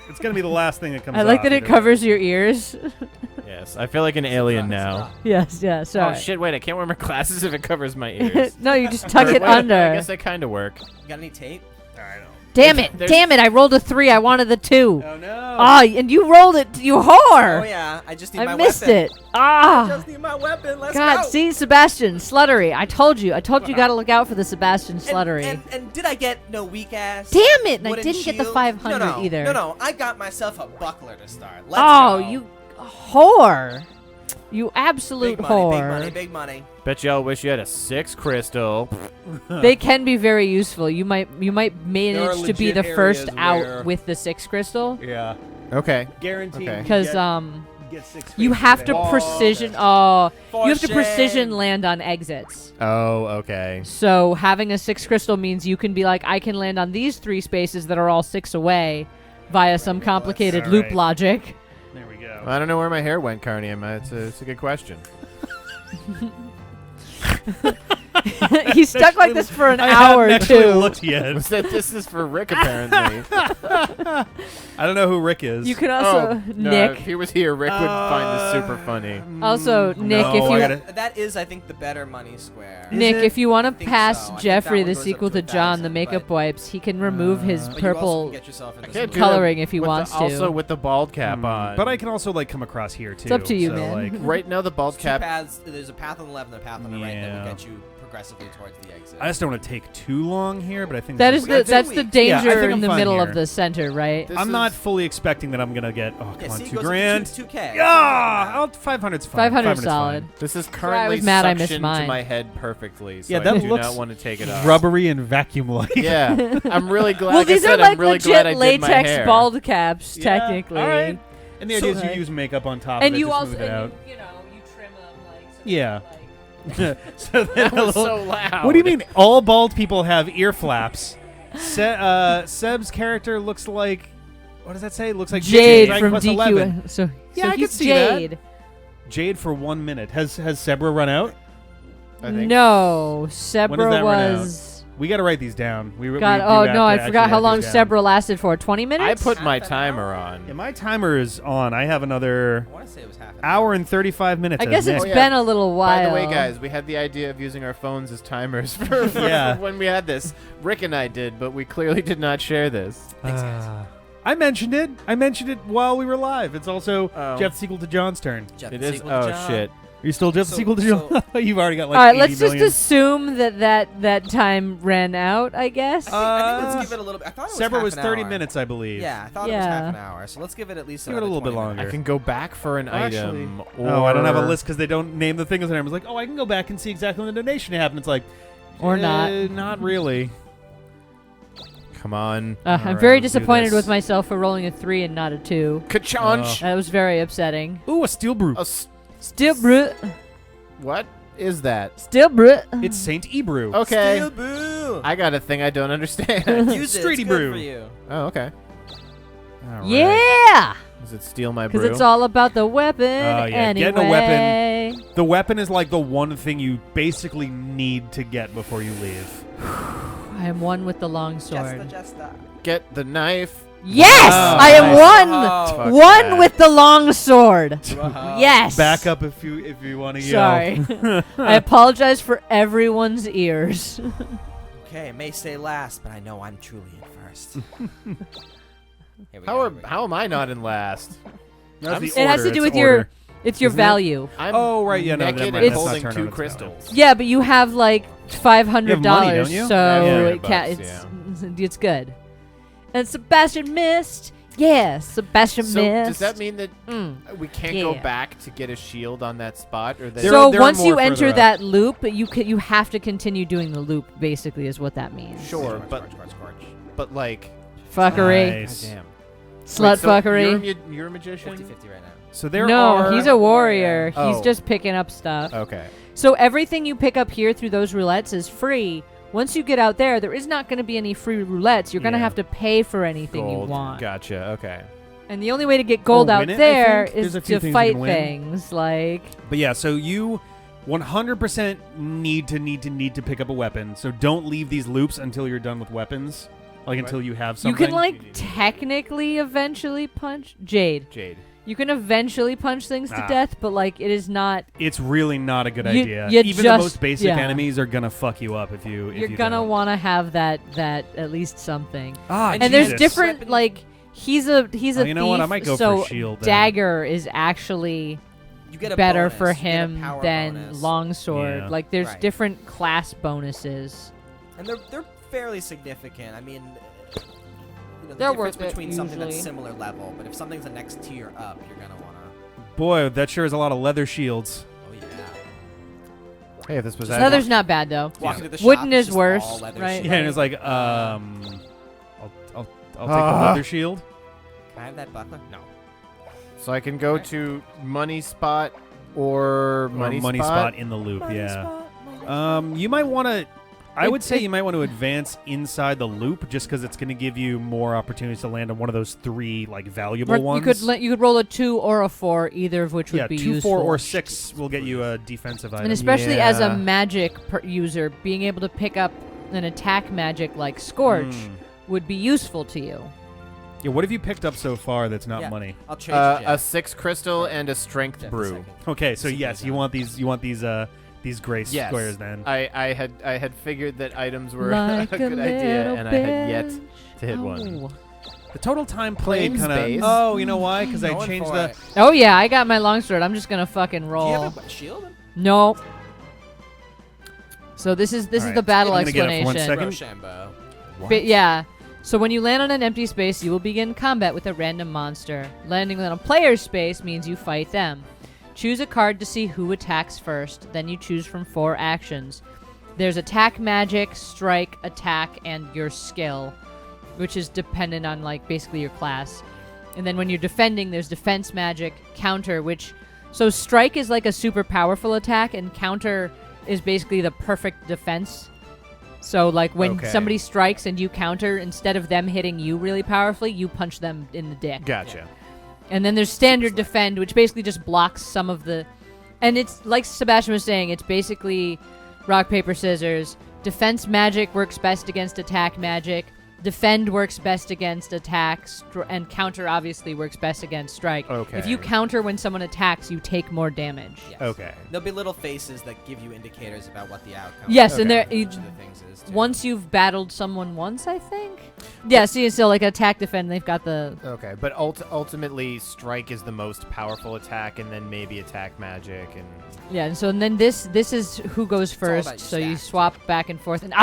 It's gonna be the last thing that comes. I like off that it either covers your ears. Yes, I feel like an alien now. yes, yeah, sorry. Oh shit! Wait, I can't wear my glasses if it covers my ears. no, you just tuck Or it wait, I under. guess they kind of work. You got any tape? I know. Damn it! There's- Damn it! I rolled a 3. I wanted the 2. Oh no! Ah, and you rolled it, you whore! Oh yeah, I just need my I missed weapon. it. Ah! Just need my weapon. Let's God, go. see, Sebastian, sluttery. I told you. You got to look out for the Sebastian sluttery. And did I get no weak ass? Damn it! And I wooden didn't get the shield? 500 no, either. No, I got myself a buckler to start. Let's Oh, go. you whore! You absolute big money, whore. big money, big money. Bet y'all wish you had a 6 crystal. They can be very useful. You might There are manage to be the legit first areas out where- with the 6 crystal Yeah. Okay. Guaranteed. Okay. because get 6 you faces have there. to precision. Oh, For you have to shame. precision land on exits. Oh, okay. So having a 6 crystal means you can be like, I can land on these 3 spaces that are all 6 away via some complicated All loop right. logic. There we go. I don't know where my hair went, Carnium. It's a good question. He's stuck like this for an I hour haven't or actually 2. looked yet. This is for Rick, apparently. I don't know who Rick is. You can also oh, no, Nick. if he was here, Rick would find this super funny. Also, Nick, no, if I you gotta- That is, I think, the better money square. Nick, it? if you want I to think pass so. I think Jeffrey that the one goes sequel up to to John the 1,000, makeup but- wipes, he can remove his But you also purple. can get yourself in I the can't do super- that coloring if he with wants the, to. Also with the bald cap Hmm. on. But I can also like come across here too. It's up to you, so, man. Like, right now the bald Two cap. paths. There's a path on the left and a path on the right that Yeah. will get you progressively towards the exit. I just don't want to take too long here, but I think That this is got 2 that's the weeks. Yeah, I danger think in I'm the fine middle here. of the center, right? This I'm not is- fully expecting that I'm gonna get. Oh, come Yeah, on, see, it $2 goes grand. to 2K. Yeah, 500's fine. 500 500's solid. fine. This is I currently was mad I missed suctioned to mine. my head perfectly, so Yeah, I that do looks not want to take it off. Rubbery and vacuum-like. Yeah, I'm really glad. Well, like these I said, are like I'm really glad I legit did my latex hair. bald caps, Yeah, technically. All right. And the idea is you Right. use makeup on top And of it, you just also, smooth it out. you trim them like. So Yeah. Like, So then That a was little- so loud. What do you mean all bald people have ear flaps? Seb's character looks like, what does that say? Looks like Jade Dragon from Quest DQ. 11. So Yeah, I he's could see that. Jade. Jade for 1 minute. Has Sebra run out? I think. No, When Sebra does that run out? was. We got to write these down. We God, do oh have no, to I actually forgot how write long these down. Sebra lasted for. 20 I minutes? put my Half an timer hour? on. Yeah, my timer is on. I have another I want to say it was half an hour and 35 minutes. I guess as it's Oh, yeah. been a little while. By the way, guys, we had the idea of using our phones as timers for Yeah. when we had this. Rick and I did, but we clearly did not share this. Thanks, guys. I mentioned it. I mentioned it while we were live. It's also Oh. Jeff's sequel to John's turn. Jeff, It the is. sequel to Oh John. shit. Are you still Jeff's So- sequel to John? You've already got like All right, 80 let's just million. assume that time ran out, I guess. I think let's give it a little bit. I thought it was Sebra half was an 30 hour. minutes, I believe. Yeah, I thought it was Yeah. half an hour. So let's give it at least Give it a another little bit 20 longer. I minutes. can go back for an Actually- item. Oh, I don't have a or- list because they don't name the things. And I was like, oh, I can go back and see exactly when the donation happened. It's like, Or not. Not really. Come on. I'm Alright, very let's do disappointed this. with myself for rolling a 3 and not a 2. Ka-chonch! That was very upsetting. Ooh, a steel brew. Still brut. What is that? Still brut. It's Saint Ebrew. Okay. Steel boo! I got a thing I don't understand. Use it. Streety It's good brew. for you. Oh, okay. All right. Yeah! Does it steal my brew? Because it's all about the weapon Oh, yeah, anyway. getting a weapon. The weapon is like the one thing you basically need to get before you leave. I am one with the longsword. Jester. Get the knife. Yes! Oh, I am nice. Oh. Fuck one that. with the longsword. Wow. Yes! Back up if you want to Sorry. I apologize for everyone's ears. Okay, it may say last, but I know I'm truly in first. Here we How go, are here we go. how am I not in last? That's the It has order, to do it's with your order. it's your Isn't it? value. I'm Oh, right, yeah, no, naked never and mind, that's not holding turn 2 order, it's crystals. Yeah, but you have like $500, You have money, don't you? so Yeah, it $500, it's good. And Sebastian missed. Yeah, Sebastian So missed. does that mean that we can't go Yeah. back to get a shield on that spot, or they? There So are once more you further enter up. that loop, you have to continue doing the loop. Basically, is what that means. Sure, Scorch, but scorch, scorch, scorch. but like Fuckery, Nice. goddamn. slut Wait, so fuckery. You're a magician. 50-50 right now. So there No, are. he's a warrior. He's Oh. just picking up stuff. Okay. So everything you pick up here through those roulettes is free. Once you get out there is not going to be any free roulettes. You're going to Yeah. have to pay for anything Gold. you want. Gotcha. Okay. And the only way to get gold Or out win it, I there think. is There's a few to things you fight can win. things like. But yeah, so you 100% need to pick up a weapon. So don't leave these loops until you're done with weapons. Like until you have You something. can like technically eventually punch Jade. Jade. You can eventually punch things to Ah. death, but like it is not. It's really not a good You- idea. you Even the just- most basic yeah. enemies are gonna fuck you up if you. You're if you gonna don't. want to have that at least something. Ah, And there's Jesus. different like he's a Oh, thief. you know what? I might go for so shield then. dagger is actually You get a better bonus. for You get a him power than bonus. longsword. Yeah. Like there's Right. different class bonuses. And they're fairly significant. I mean, the They're difference worth it, between something that's usually. similar level, but if something's the next tier up, you're gonna wanna. Boy, that sure is a lot of leather shields. Oh yeah. Hey, if this was Leather's not bad though. Walking to the shop, Wooden it's is just worse, all leather right? shit. Yeah, and it's like, I'll take the Ah. leather shield. Can I have that buckler? No. So I can go to money spot or money, Money spot in the loop. Yeah. You might want to. I would say you might want to advance inside the loop just because it's going to give you more opportunities to land on one of those 3 like valuable ones. You could roll a 2 or a 4, either of which would yeah, be 2, useful. 4, or 6 will get you a defensive item. And especially as a Yeah. magic user, being able to pick up an attack magic like Scorch Mm. would be useful to you. Yeah, what have you picked up so far that's not Yeah. money? I'll trade you, a Jeff. 6 crystal and a strength Jeff, a brew. second. Okay, so See yes, those you out. want these gray Yes. squares then. I had figured that items were Like a good idea, little and I had yet bench. to hit one. Oh. The total time played Plain kind space. of. Oh, you know why? Because I Going changed for the. it. Oh yeah, I got my longsword. I'm just gonna fucking Do you roll. have a shield? No. So this is All right. the battle I'm gonna get up for explanation. 1 second. Rochambeau. But yeah. So when you land on an empty space, you will begin combat with a random monster. Landing on a player's space means you fight them. Choose a card to see who attacks first. Then you choose from 4 actions. There's attack magic, strike, attack, and your skill, which is dependent on like basically your class. And then when you're defending, there's defense magic, counter, which so strike is like a super powerful attack, and counter is basically the perfect defense. So, like, when Okay. somebody strikes and you counter, instead of them hitting you really powerfully, you punch them in the dick. Gotcha. And then there's standard defend, which basically just blocks some of the... And it's, like Sebastian was saying, it's basically rock, paper, scissors. Defense magic works best against attack magic. Defend works best against attack. And counter, obviously, works best against strike. Okay. If you counter when someone attacks, you take more damage. Yes. Okay. There'll be little faces that give you indicators about what the outcome. Yes, of and there- each of the things is. Too. Once you've battled someone once, I think? Yeah, see, so like attack, defend, they've got the... Okay, but ultimately, strike is the most powerful attack, and then maybe attack magic, and Yeah, and then this is who goes all first, about your so you stats, swap back and forth, and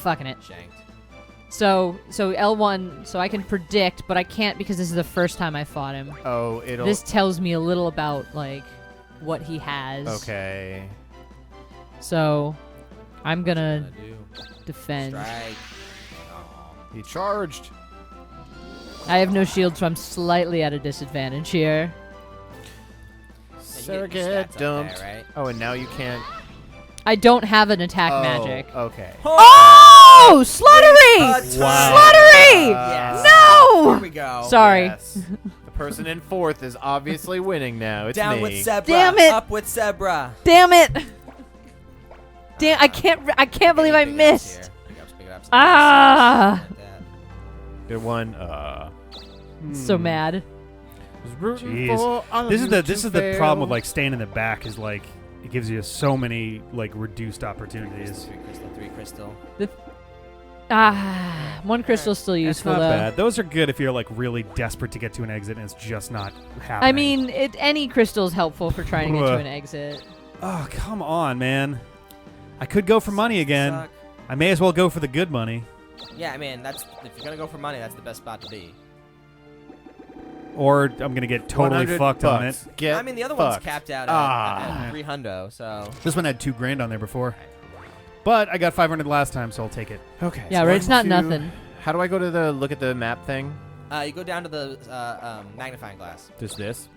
fucking it. Shanked. So L1, so I can predict, but I can't because this is the first time I fought him. oh, it'll. This tells me a little about, like, what he has. Okay. So, I'm gonna Gonna do. defend. Strike. Aw. He charged. I have no shield, so I'm slightly at a disadvantage here. And you get your Surrogate stats up dumped. there, right? Oh, and now you can't. I don't have an attack Oh, magic. Okay. Oh! Sluttery! Wow. Sluttery! Yes. No! Here we go. Sorry. Yes. The person in 4th is obviously winning now. It's Down me. with Zebra. Damn it. Up with Zebra. Damn it! Damn, I can't believe I Big ups missed. here. Big ups, big ups. Ah. Like that. Good one. So mad. Jeez. This is the problem with like staying in the back is like it gives you so many like reduced opportunities. 3 crystal. One crystal's still That's useful not though. bad. Those are good if you're like really desperate to get to an exit and it's just not happening. I mean, any crystal is helpful for trying to get to Ugh. an exit. oh come on, man. I could go for money again. Suck. I may as well go for the good money, Yeah, I mean, if you're gonna go for money, that's the best spot to be. or I'm gonna get totally 100 fucked on it. bucks. Get I mean, the other fucked. one's capped out Ah. at 300, so. This one had $2,000 on there before, but I got 500 last time, so I'll take it. Okay. Yeah, so right. It's not 1, 2. nothing. How do I go to the look at the map thing? You go down to the magnifying glass. Just this?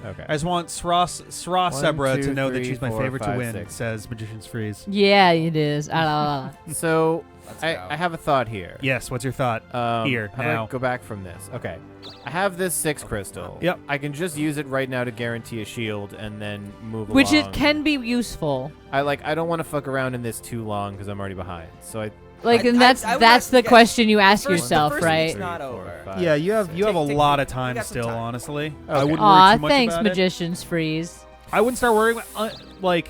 Okay. I just want Sra 1, Sebra 2, to know that 3, she's my 4, favorite 5, to win. 6. Says Magician's Freeze. Yeah, it is. So Let's go. I have a thought here. Yes. What's your thought? Here, how do now. I go back from this? Okay. I have this 6 crystal. Yep. I can just use it right now to guarantee a shield and then move Which along. it can be useful. I don't want to fuck around in this too long because I'm already behind. So I Like, and I would that's the guess question you ask the yourself, first right? week's not 3, 4, over. 5, Yeah, you have a Take- lot of you time got some still. time. Honestly, Okay. I wouldn't worry Aw, too much thanks, about it. Magician's Freeze. I wouldn't start worrying like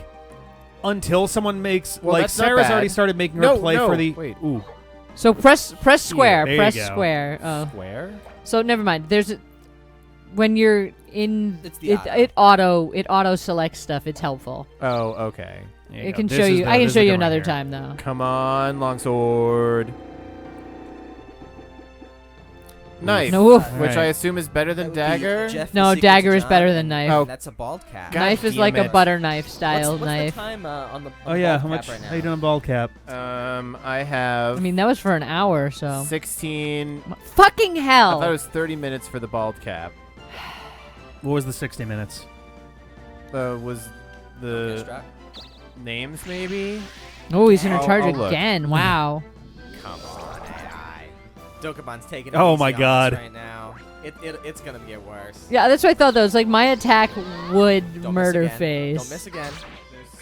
until someone makes Well, like that's not Sarah's bad. already started making her No, play no, for the. wait. Ooh, So press square. there you Press go. square. Oh. square. So never mind. When you're in It's the it auto selects stuff. It's helpful. Oh, okay. there you It go. can This show is you. the- I can this is show the you good one another here. time though. Come on, longsword. Knife. No, woof. Which Alright. I assume is better than That would be dagger. Jeff the No, Secret dagger to is better John. than knife. Oh. That's a bald cap. God Knife is damn like a it. butter knife style what's knife. the time on the Oh yeah, bald how cap much? right now? How you doing on bald cap? I have I mean, that was for an hour, so. 16. Fucking I hell! thought it was 30 minutes for the bald cap. What was the 60 minutes? Was the Strap. names maybe? Oh, he's gonna I'll- charge I'll look. again. Wow. Come on, AI. Dokapon's taking it Oh easy my on us God. right now. It's gonna get worse. Yeah, that's what I thought though. It's like my attack would Don't murder miss again. phase. Don't miss again.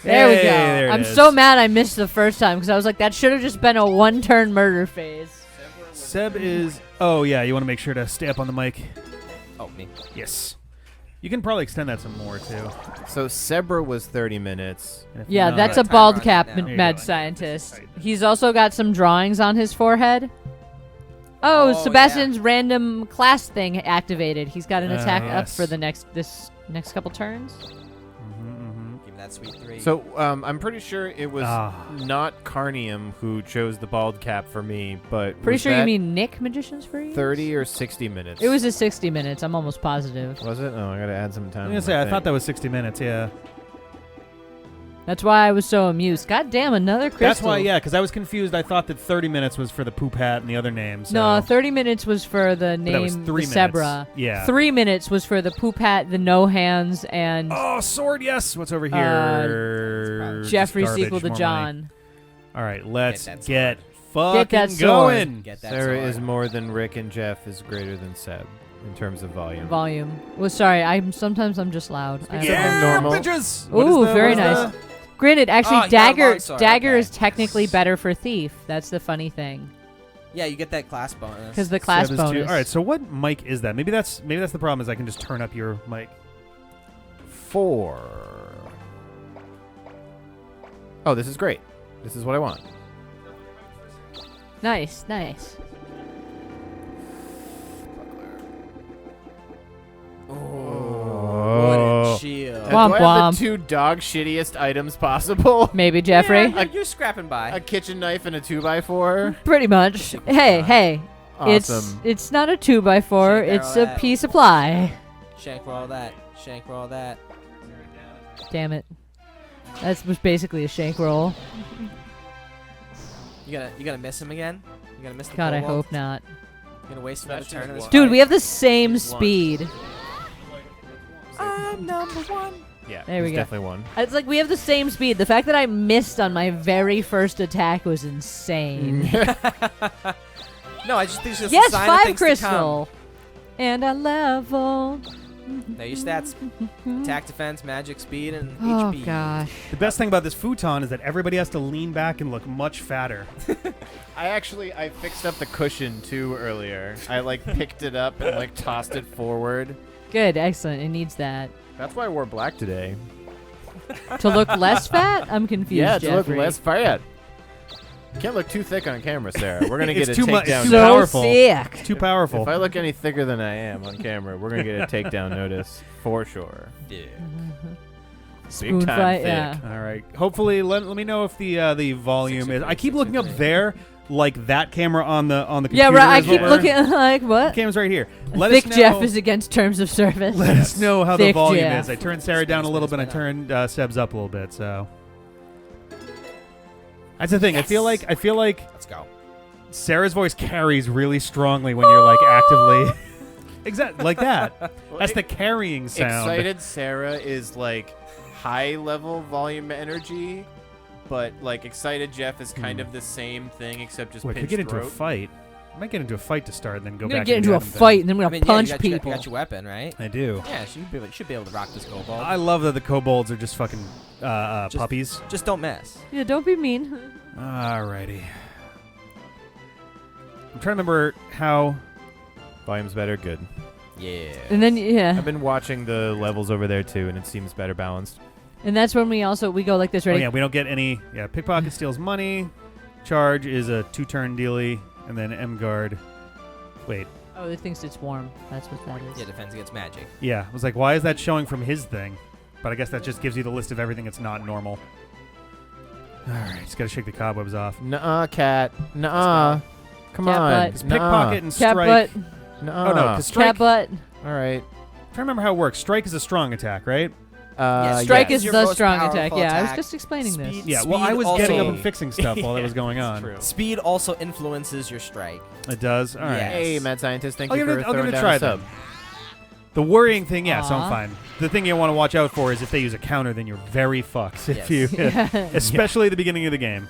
There we Hey, go. there it I'm is. so mad I missed the first time because I was like, that should have just been a one-turn murder phase. Seb is. Oh yeah, you want to make sure to stay up on the mic. Oh, me. Yes. You can probably extend that some more too. So Sebra was 30 minutes. And if Yeah, not- that's a timer bald on it cap now. mad There you go. scientist. He's also got some drawings on his forehead. Oh, Oh, Sebastian's random class thing activated. He's got an attack up yes. for the next couple turns. Mhm, mhm. Give me that that sweet 3. So I'm pretty sure it was not Carnium who chose the bald cap for me, but Pretty was sure you that mean Nick Magician's Free? 30 or 60 minutes. It was a 60 minutes. I'm almost positive. Was it? Oh, I gotta add some time. I'm gonna say I thought that was 60 minutes. Yeah. That's why I was so amused. God damn, another crystal. That's why. Yeah, because I was confused. I thought that 30 minutes was for the poop hat and the other names. No, 30 minutes was for the But that was name, 3 the minutes. Zebra. Yeah. 3 minutes was for the poop hat, the no hands, and Oh, sword. Yes. What's over here? Just Jeffrey's garbage, sequel to more money. John. All right, let's Get that get sword. fucking that sword. going. Get that Sarah sword. is more than Rick and Jeff is greater than Seb in terms of volume. Volume. Well, sorry, sometimes I'm just loud. I Yeah. have- normal. bitches. What is Ooh, the- very what is nice. the- Granted, actually, Oh, you got a Dagger longsword, Dagger okay. is technically better for Thief. That's the funny thing. Yeah, you get that class bonus. Because the class Seb is two. bonus. All right, so what mic is that? Maybe that's the problem. Is I can just turn up your mic. 4. Oh, this is great. This is what I want. Nice, nice. Wooden shield. Do Womp I have womp. the 2 dog shittiest items possible? Maybe, Jeffrey? Yeah, you're scrapping by. A kitchen knife and a 2x4. Pretty much. Hey. Awesome. It's not a 2x4, Shake it's arrow a that. piece of ply. Shank roll that. Shank roll that. Damn it. That was basically a shank roll. You gonna miss him again? You gonna miss the God, I kobold? hope not. You gonna waste another That's turn just in this one. Dude, fight? we have the same Just one. speed. I'm number 1. Yeah, There we he's go. definitely one. It's like we have the same speed. The fact that I missed on my very first attack was insane. No, I just think it's just Yes, a sign of 5 things to crystal. And a level. come. Now your stats: attack, defense, magic, speed, and Oh HP. gosh. The best thing about this futon is that everybody has to lean back and look much fatter. I fixed up the cushion too earlier. I picked it up and tossed it forward. Good, excellent. It needs that. That's why I wore black today. To look less fat? I'm confused, Yeah, to Jeffrey. look less fat. Can't look too thick on camera, Sarah. We're gonna get It's a too much- takedown. too So powerful. thick. Too powerful. If I look any thicker than I am on camera, we're gonna get a takedown notice for sure. Yeah. Spoon Big time fight, thick. yeah. All right. Hopefully, let me know if the volume 6 or is. I 3, keep 6 or looking up 3. there, like that camera on the computer. Yeah, right. I is keep what looking like The what? camera's right here. Let Thick us know, Jeff is against terms of service. Let us know how the Thick volume Jeff. is. I turned Sarah down a little bit. I turned Seb's up a little bit. So that's the thing. I feel like Let's go. Sarah's voice carries really strongly when you're actively. Exactly like that. That's the carrying sound. Excited Sarah is high level volume energy, but excited Jeff is kind of the same thing except just Wait, could we pinched get into a throat. fight? I might get into a fight to start, and then go I'm gonna back. get into a Adam thing. fight and then we're I gonna mean, punch you people. got your weapon, right? I do. Yeah, so you should be able to rock this kobold. I love that the kobolds are just fucking puppies. Just don't mess. Yeah, don't be mean. Alrighty. I'm trying to remember how. Volume's better, good. Yeah. And then yeah, I've been watching the levels over there too, and it seems better balanced. and that's when we go like this. Oh Ready? yeah, we don't get any. Yeah, pickpocket steals money. Charge is a 2-turn dealie, and then M guard. Wait. Oh, it thinks it's warm. That's what that is. Yeah, defense against magic. Yeah, I was like, why is that showing from his thing? But I guess that just gives you the list of everything that's not normal. All right, just gotta shake the cobwebs off. Nuh-uh, cat. Nuh-uh. Come Cat on. butt. Because Nuh-uh. pickpocket and Cat strike. butt. Nuh-uh. Oh no, because strike. Cat butt. All right. I'm trying to remember how it works. Strike is a strong attack, right? Strike yes. is Your the most strong powerful attack. Yeah, I was attack. just explaining this. Speed- Yeah. Well, I was Speed getting up also- and fixing stuff while that was going on. True. Speed also influences your strike. It does. All right. Yes. Hey, mad scientist, thank I'll you give for it. I'll give throwing it a down try a sub. then. The worrying thing, yeah, so Aw. I'm fine. The thing you want to watch out for is if they use a counter, then you're very fucked. If Yes. you, especially at the beginning of the game.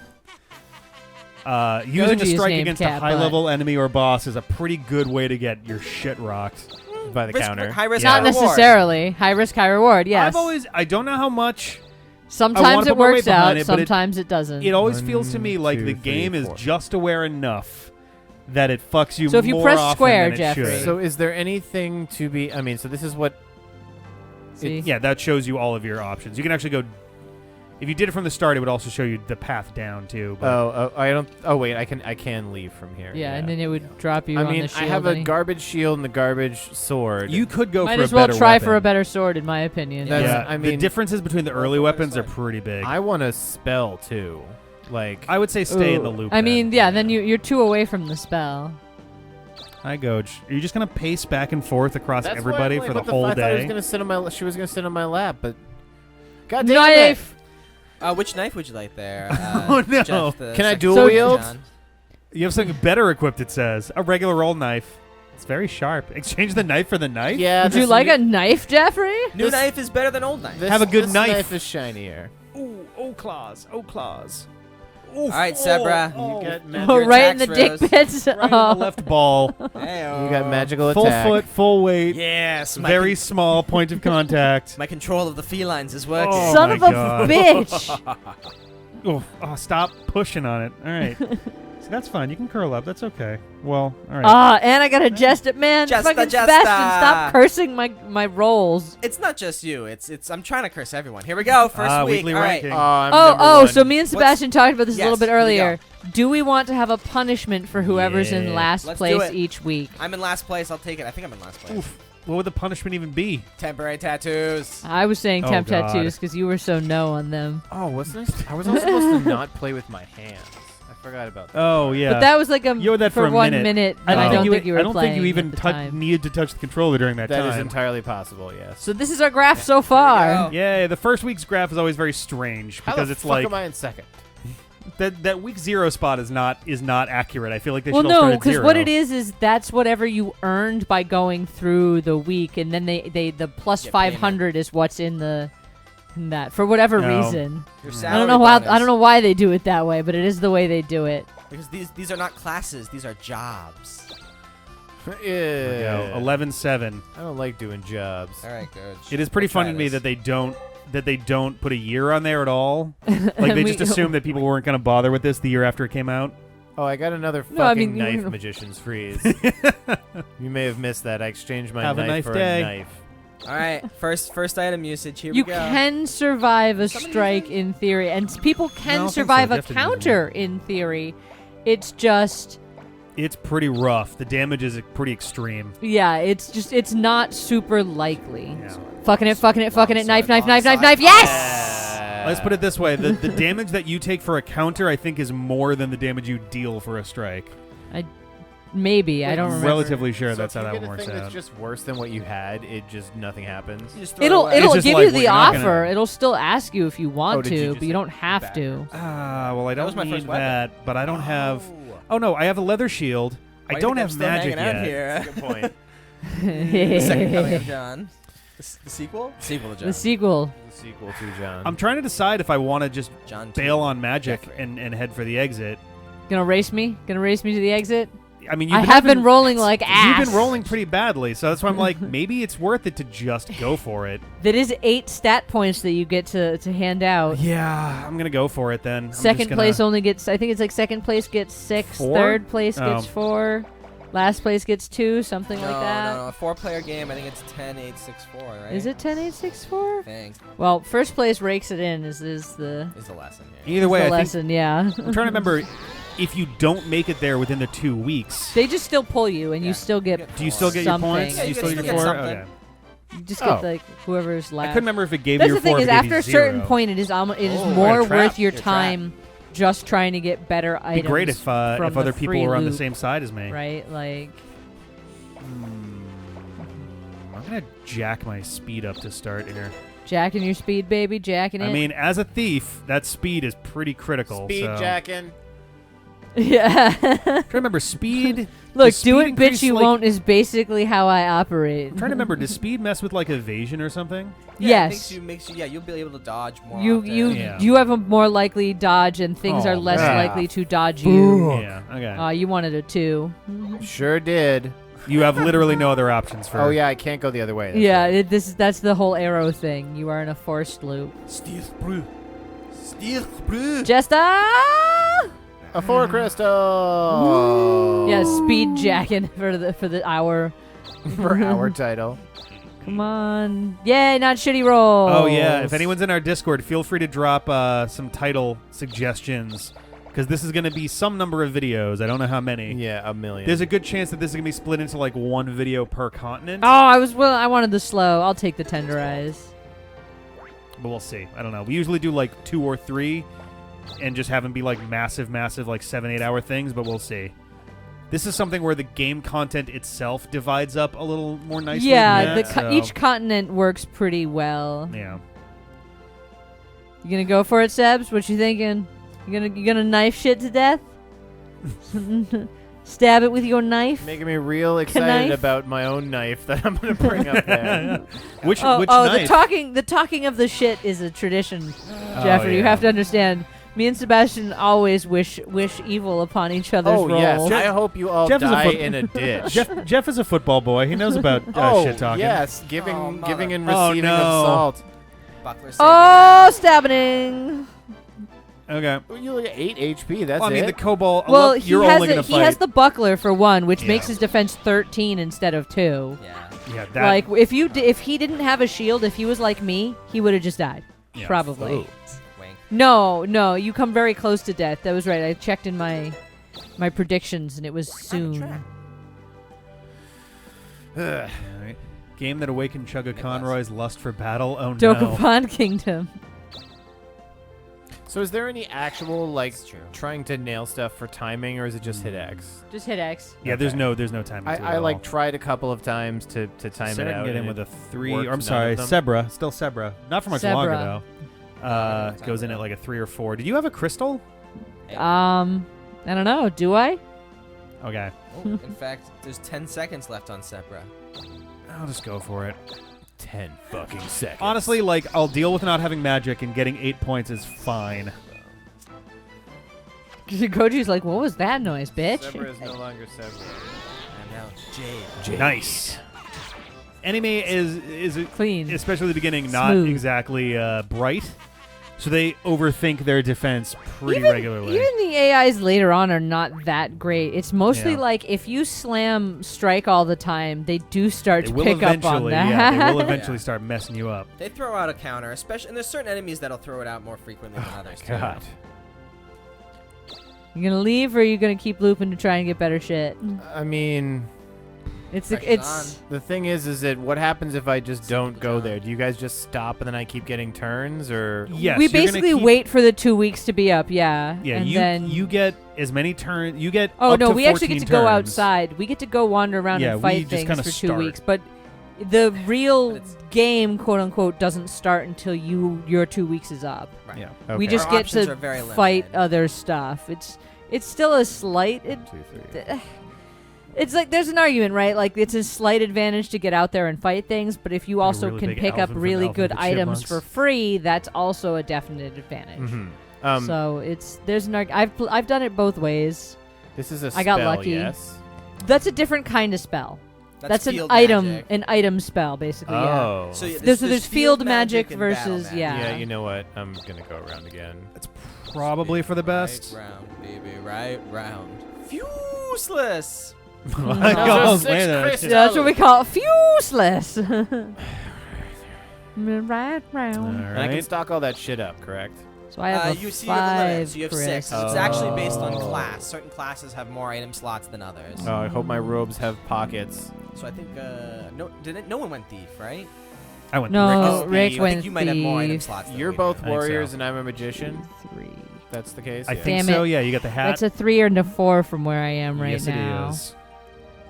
Using a Goji is strike named against a Cat Butt. high-level enemy or boss is a pretty good way to get your shit rocked. By the counter. High risk, Yeah. high Not reward. necessarily. High risk, high reward. Yes. I don't know how much. Sometimes wanna it put my weight works behind out. it, but Sometimes it doesn't. It always 1, feels to me like 2, the 3, game is 4. just aware enough that it fucks you So if you more press often square, than it Jeffrey. should. So is there anything to be... I mean, so this is what... See? Yeah, that shows you all of your options. You can actually go. If you did it from the start, it would also show you the path down too. But I don't. Oh wait, I can leave from here. Yeah, and then it would drop you I on mean, the shield. I have a and garbage shield and the garbage sword. you could go might for as a well better try weapon. for a better sword, in my opinion. That's- Yeah, I the mean- differences between the early weapons are pretty big. I want a spell too. Like I would say stay in the Ooh. loop. I mean, then. yeah, then you're 2 away from the spell. Hi, Goj. Are you just gonna pace back and forth across that's everybody why, for like, the what whole I thought I was day? gonna sit on my. She was gonna sit on my lap, but. God damn Knife! Which knife would you like there? Oh, no. Jeff, the Can I second dual John? wield? You have something better equipped. It says a regular old knife. It's very sharp. Exchange the knife for the knife. it! Yeah. Would you this like new- a knife, Jeffrey? New This- knife is better than old knife. This, Have a good this knife. is shinier. Ooh, oh claws, oh claws. All right, Sebra. Oh, You got Oh, Your right in the attacks dick rose. pits. right in Oh. the left ball. Hey-o. You got magical Full attack. foot, full weight. Yes, my Very small point of contact. my control of the felines is working. Oh, Son my of a God. bitch! Oh, stop pushing on it. All right. So that's fine. You can curl up. That's okay. Well, all right. And I gotta jest it, man. Jesta, Fucking Jesta. Sebastian, stop cursing my rolls. It's not just you. It's. I'm trying to curse everyone. Here we go. First week. weekly All right. ranking. I'm Oh, number one. so me and Sebastian talked about this a little Yes, bit here we earlier. Do we want to have a punishment for whoever's in Yeah. last Let's do place it. each week? I'm in last place. I'll take it. I think I'm in last place. Oof. What would the punishment even be? Temporary tattoos. I was saying Oh, temp God. tattoos because you were so no on them. Oh, wasn't I? I was also supposed to not play with my hands. I forgot about that. Oh yeah. But that was like You were that for a 1 minute. minute. I that don't, think, you, were I don't think playing you even at the time. needed to touch the controller during that That time. is entirely possible. Yes. So this is our graph so far. go. Yeah, the first week's graph is always very strange How because the it's fuck like am I in second? that week 0 spot is not accurate. I feel like they Well, should all no, start at 0. what it is that's whatever you earned by going through the week, and then they the plus Get 500 is what's in that for whatever No. reason. Your I I salary don't know how bonus. I don't know why they do it that way, but it is the way they do it. Because these are not classes. These are jobs. There we go. 11-7. I don't like doing jobs. All right, good. It is pretty We'll try funny to me this. that they don't put a year on there at all. Like they we- just assumed that people weren't going to bother with this the year after it came out. Oh, I got another fucking No, I mean, knife you- magician's freeze. You may have missed that. I exchanged my Have a knife nice for day. a knife. All right, first item usage. Here You we go. can survive a strike in theory, and people No, I can don't think so. survive You a have to use counter in theory. It's just It's pretty rough. The damage is pretty extreme. yeah, it's not super likely. Yeah. Fucking it, knife, knife, long knife, side. knife, yes! Let's put it this way: the damage that you take for a counter, I think, is more than the damage you deal for a strike. Maybe I don't remember. Relatively sure So that's if how you that get a works thing out. That's just worse than what you had. It just nothing happens. You just throw it It'll away. it'll just give like you what the you're not gonna- offer. It'll still ask you if you want did you to, just but you don't say have back? to. Well, I That was don't my first need weapon. that, but I don't have. Oh no, I have a leather shield. Why I do you don't think I'm have still magic hanging out yet. here? Good point. The second coming of John. The sequel? Sequel to John. The sequel. The sequel to John. I'm trying to decide if I want to just John bail on magic Jeffrey. and head for the exit. Gonna race me? Gonna race me to the exit? I mean, I have been rolling like ass. You've been rolling pretty badly, so that's why I'm like, maybe it's worth it to just go for it. That is 8 stat points that you get to hand out. Yeah, I'm gonna go for it then. I'm Second just gonna- place only gets, I think it's like second place gets 6, 4? third place Oh. gets 4, last place gets 2, something No, like that. no, no. A 4-player game. I think it's 10, 8, 6, 4, right? Is it 10, 8, 6, 4? I think Well, first place rakes it in is the is the lesson here. Either way, the I think lesson, yeah. I'm trying to remember if you don't make it there within the 2 weeks. They just still pull you, and Yeah. you still get Do you still get your something. points? Yeah, Do you you still can get still your get 4? something. Okay. You just get Oh. like whoever's last. I couldn't remember if it gave That's you the your thing 4 is or if it after gave a certain you 0. point, it is Oh, more right, trap. worth your You're time just trying to get better It'd items. be great if from other the people free were on the loot, same side as me. right? Like, I'm gonna jack my speed up to start here. jacking your speed, baby, jacking it. I mean, as a thief, that speed is pretty critical. Speed so. jacking. yeah. I'm trying to remember speed. Look, does do speed it, increase, bitch, you like- won't is basically how I operate. I'm trying to remember. Does speed mess with like evasion or something? Yeah, Yes. It makes you. Yeah, you'll be able to dodge more. You often. Yeah. you have a more likely dodge, and things Oh, are less yeah. likely to dodge you. Yeah. Okay. You wanted a 2. Sure did. You have literally no other options for. Oh yeah, I can't go the other way. That's Yeah, right. that's the whole arrow thing. You are in a forced loop. Steel brew. Jesta! A 4 crystal. Yeah, speed jacking for the hour. for our title. Come on. Yay, not shitty rolls. Oh, yeah. If anyone's in our Discord, feel free to drop some title suggestions, because this is going to be some number of videos. I don't know how many. Yeah, 1 million. There's a good chance that this is going to be split into like one video per continent. Oh, I wanted the slow. I'll take the tenderize. But we'll see. I don't know. We usually do like 2 or 3 and just have them be like massive, like 7-8 hour things, but we'll see. This is something where the game content itself divides up a little more nicely. Yeah, than that, each continent works pretty well. Yeah. You gonna go for it, Sebs? What you thinking? You gonna knife shit to death? Stab it with your knife? Making me real excited about my own knife that I'm going to bring up there. Which knife? The talking of the shit is a tradition, Jeffrey. yeah. You have to understand. Me and Sebastian always wish evil upon each other's Oh, rolls. yes. I hope you all Jeff is a die foot- in a ditch. Jeff is a football boy. He knows about shit talking. yes. Giving and Oh, receiving no. of salt. Buckler saving. Oh, stabbing! Okay. Well, you look at 8 HP. That's Well, I mean, it. the Cobalt. Well, you're he only going to he fight. has the buckler for one, which Yeah. makes his defense 13 instead of 2. Yeah. Yeah, that. Like if he didn't have a shield, if he was like me, he would have just died. Yeah. Probably. Oh. Wink. No, you come very close to death. That was right. I checked in my predictions, and it was soon. All right. Game that awakened Chugga Conroy's lust for battle. Oh no. Dokapon Kingdom. So is there any actual, like, That's true. trying to nail stuff for timing, or is it just hit X? Just hit X. Yeah, there's no time. I like, tried a couple of times to time Sarah it can out. get in and with it a 3. worked Or, I'm none sorry, of them. Sebra. Still Sebra. Not for much longer, Sebra. though. Goes in at like a 3 or 4. Did you have a crystal? I don't know. Do I? Okay. Oh, in fact, there's 10 seconds left on Sepra. I'll just go for it. 10 fucking seconds. Honestly, like, I'll deal with not having magic, and getting 8 points is fine. Goji's like, what was that noise, bitch? Sebra is no longer Sebra. And now Jade. Nice. Enemy is Clean. especially at the beginning, not Smooth. exactly bright, so they overthink their defense pretty Even regularly. the AIs later on are not that great. It's mostly Yeah. like if you slam strike all the time, they do start They to will pick up on eventually, that. yeah, they will eventually Yeah. start messing you up. They throw out a counter, especially, and there's certain enemies that'll throw it out more frequently than others. too. God. You gonna leave or are you gonna keep looping to try and get better shit? I mean, Pressure's the thing is that what happens if I just don't go there? Do you guys just stop and then I keep getting turns, or? Yes, we you're gonna basically keep- wait for the 2 weeks to be up, yeah. Yeah, and you then you get as many turns. You get. Oh up no, to we actually 14 get to go turns. outside. We get to go wander around Yeah, and we fight just things kinda for 2 start. weeks, but the real But it's- game, quote unquote, doesn't start until your 2 weeks is up. Right. Yeah. Okay. We just Our get options to are very fight limited. other stuff. It's still a slight. 2, 3. It's like there's an argument, right? Like it's a slight advantage to get out there and fight things, but if you also really can big pick up Alvin from really Alvin good and the items Chipmunks. for free, that's also a definite advantage. Mm-hmm. So there's an I've done it both ways. This is a I got spell, lucky. yes? That's a different kind of spell. That's an field item, magic. an item spell, basically. Yeah. Oh. So yeah, There's field magic and battle versus- magic. yeah. Yeah, you know what? I'm going to go around again. Probably for the best. Right round, baby, right round. Useless. I Those are almost 6 landed on it. crystals. Yeah, that's what we call it, useless. Right round. All And I can right. stock all that shit up, correct? So I have a You see, you have the limit. 5 So you have 6. crystals. It's actually based on Oh. class. Certain classes have more item slots than others. Oh, I hope my robes have pockets. So I think no one went thief, right? I went. No, Rick Rick is thief. I went think you might have more item thief. slots. Than You're we both do. think so. warriors and I'm a magician. 3. That's the case? I Yeah. think Damn so. it. Yeah, you got the hat. That's a 3 and a 4 from where I am right yes, now. it is.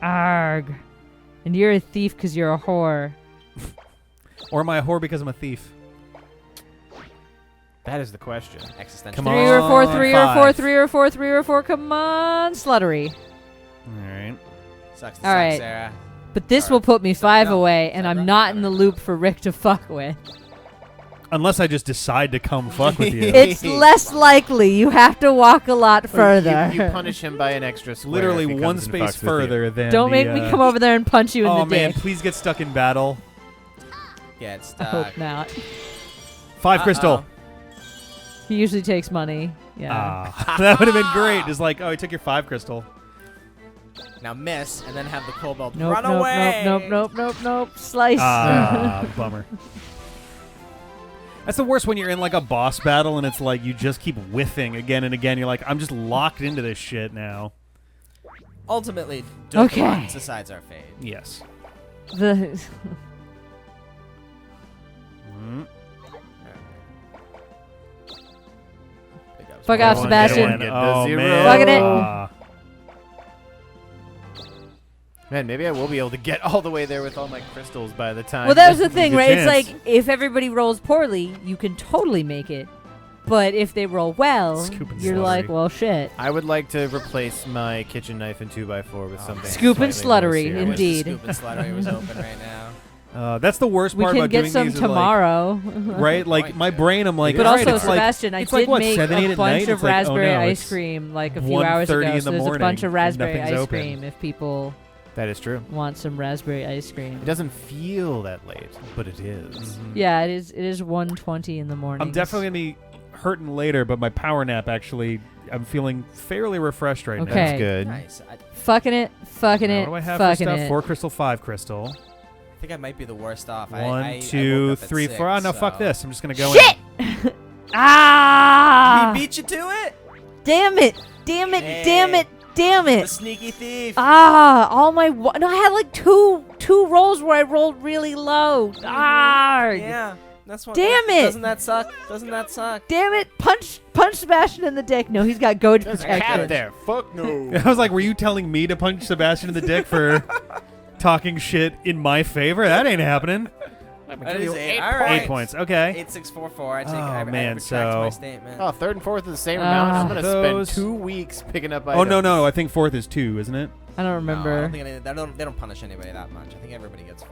Arg. And you're a thief because you're a whore. Or am I a whore because I'm a thief? That is the question. Existential. Come 3 or 4, on, 3 or 4, 5. 3 or 4, 3 or 4. Come on, sluttery. All right. Sucks to All suck, right. Sarah. But this Alright. will put me 5 no. away, and I'm Separate? not in the loop for Rick to fuck with. Unless I just decide to come fuck with you. It's less likely. You have to walk a lot further. You punish him by an extra square. Literally if he one comes and space fucks with you. further than. Don't make me come over there and punch you in Oh the man, dick. please get stuck in battle. Yeah, it's I hope not. 5 crystal. He usually takes money. Yeah. Ah, that would have been great. It's like, oh, he took your 5 crystal. Now miss, and then have the kobold Nope, run nope, away. nope. Slice. Ah, bummer. That's the worst when you're in like a boss battle and it's like you just keep whiffing again and again. You're like, I'm just locked into this shit now. Ultimately, Okay. Dokapon decides our fate. Yes. The Mm. Fuck off, One, Sebastian. get the Oh, zero. man. Fucking it. Ah. Man, maybe I will be able to get all the way there with all my crystals by the time. Well, that was the thing, Good right? It's chance. like if everybody rolls poorly, you can totally make it. But if they roll well, Scoop and you're slurry. like, well, shit. I would like to replace my kitchen knife and 2x4 with something. Scoop and slightly more sluttery, serious. I wish indeed. the scoop and sluttery was open right now. That's the worst we part can about get doing some these. is, like, tomorrow. right? Like Point, my yeah. brain, I'm like, But all also, right, it's like, Sebastian, I it's did like, what, make 7, 8 a at bunch night? of It's like, oh, raspberry no, ice it's cream like a few hours 1:30 ago. in So the there's a bunch morning of raspberry and ice nothing's open. cream if people That is true. want some raspberry ice cream. It doesn't feel that late, but it is. Yeah, it is. It is 1:20 in the morning. I'm definitely gonna be hurting later, but my power nap actually, I'm feeling fairly refreshed right Okay. now. That's good. Nice. I fucking it. Fucking Now, it. what do I have for fucking stuff? it. 4 crystal, 5 crystal. think I might be the worst off. 1, 2, 3, 4. Oh no, fuck this. I'm just gonna go Shit! in. Ah! He beat you to it? Damn it! Damn it! Hey. Damn it! Damn The it! sneaky thief. Ah! All my no, I had like two rolls where I rolled really low. Ah! Yeah. That's what. Damn it. Doesn't that suck? Doesn't that suck? Damn it! Punch Sebastian in the dick. No, he's got goad There's a cat protection. there. Fuck no. I was like, were you telling me to punch Sebastian in the dick for talking shit in my favor? That ain't happening. That is 8. All right. 8 points. Okay. 8644. I take. Oh, I man, retract so- my statement. Oh, 3rd and 4th are the same amount. I'm gonna Those- spend 2 weeks picking up Oh items. no, I think 4th is 2, isn't it? I don't No, I remember. don't think they don't punish anybody that much. I think everybody gets 4.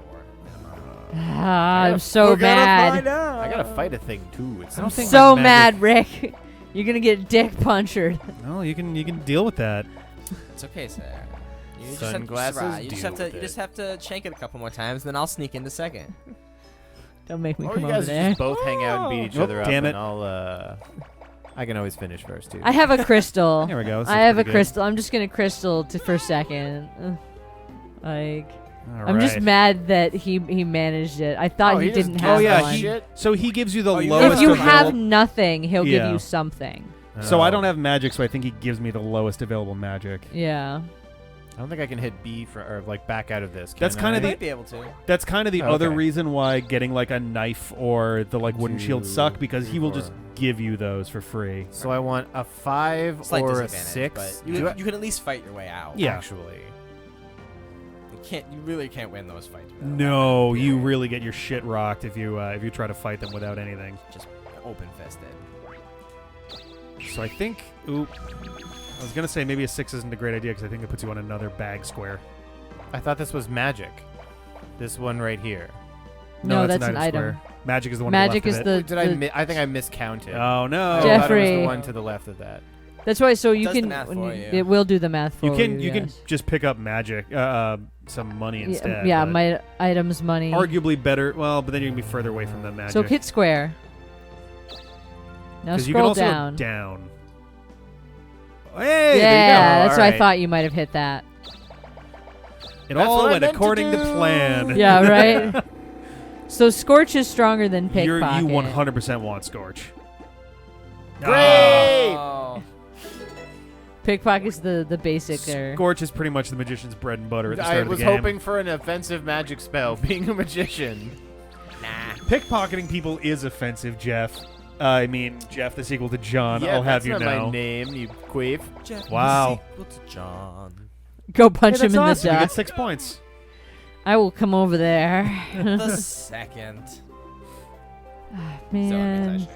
Ah, I'm so We're gonna mad. find out. I gotta fight a thing too. It's I don't think So my mad, magic- Rick. You're gonna get dick punctured. No, you can deal with that. It's okay, sir. You just Sunglasses, have to, you deal with you it. just have to shank it a couple more times, then I'll sneak into second. Don't make me Or come you over guys there. just both hang out and beat each Oh, other up, damn it. and I'll I can always finish first too. I have a crystal. There we go. This I is have a pretty good. crystal. I'm just gonna crystal for second. Like, All I'm just right. mad that he managed it. I thought Oh, he he just didn't gave have yeah, one. shit. So he gives you the Oh, you lowest. If you available- have nothing, he'll give Yeah. you something. So I don't Oh. have magic, so I think he gives me the lowest available magic. Yeah. I don't think I can hit B for or like back out of this. That's can kinda I? the- Might be able to. That's kind of the Oh, other okay. reason why getting like a knife or the like wooden shield 2, suck, because 3, he will 4. just give you those for free. So I want a 5 Slight or a disadvantage, 6. but you can at least fight your way out. Yeah. Actually. You really can't win those fights. without No, weapon, you period. really get your shit rocked if you try to fight them without anything. Just open fisted. So I think, oop, I was gonna say maybe a 6 isn't a great idea because I think it puts you on another bag square. I thought this was magic. This one right here. No, that's that's an item. square. Magic is the one. Magic to is the left of the. Did the- I think I miscounted. it. Oh no! I thought it was Jeffrey. the one to the left of that. That's why. So you Does the can. math when for you- you. It will do the math for You you. can yes. just pick up magic, some money instead. Yeah, but my items money. arguably better. Well, but then you can be further away from the magic. So hit square. Now 'Cause you can scroll also down. go down. Hey, Yeah, there you go. that's All why I right. thought you might have hit that. It That's all what I went meant to according to do. plan. Yeah, right. So Scorch is stronger than You Pickpocket. 100% want Scorch. Great! Oh. Pickpocket's the basic there. Scorch is pretty much the magician's bread and butter at the I start of the was game. hoping for an offensive magic spell, being a magician. Pickpocketing people is offensive, Jeff. I mean, Jeff, the sequel to John. Yeah, I'll have that's you not know. my name, you queef. Jeff, Wow. sequel to John. Go punch Hey, him that's in awesome. the You duck. get 6 points. I will come over there. The second. Man. So it means I should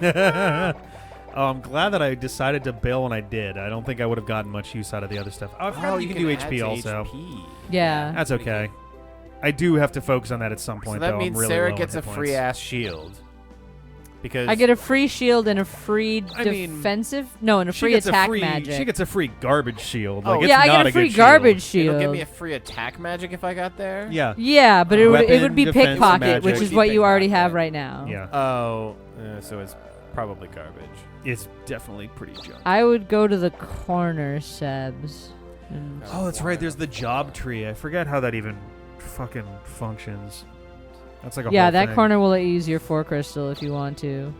make it harder. Oh, I'm glad that I decided to bail when I did. I don't think I would have gotten much use out of the other stuff. Oh, I forgot you can do add HP to also. HP. Yeah. That's okay. I do have to focus on that at some point, So that though. means I'm really Sarah low on gets a hit free points. ass shield. Because I get a free shield and a free I mean, defensive. No, and a She free gets attack a free, magic. She gets a free garbage shield. Oh, Like, it's yeah, I not get a free good garbage shield. it'll shield. give me a free attack magic if I got there. Yeah. Yeah, but it would Weapon, be defense, pickpocket, magic. which Would is be what you already pickpocket. have right now. Yeah. Oh, so it's probably garbage. It's definitely pretty junk. I would go to the corner, Sebs. And Oh, that's right. There's the job tree. I forget how that even fucking functions. That's like a yeah, whole that thing. corner will let you use your 4 crystal if you want to.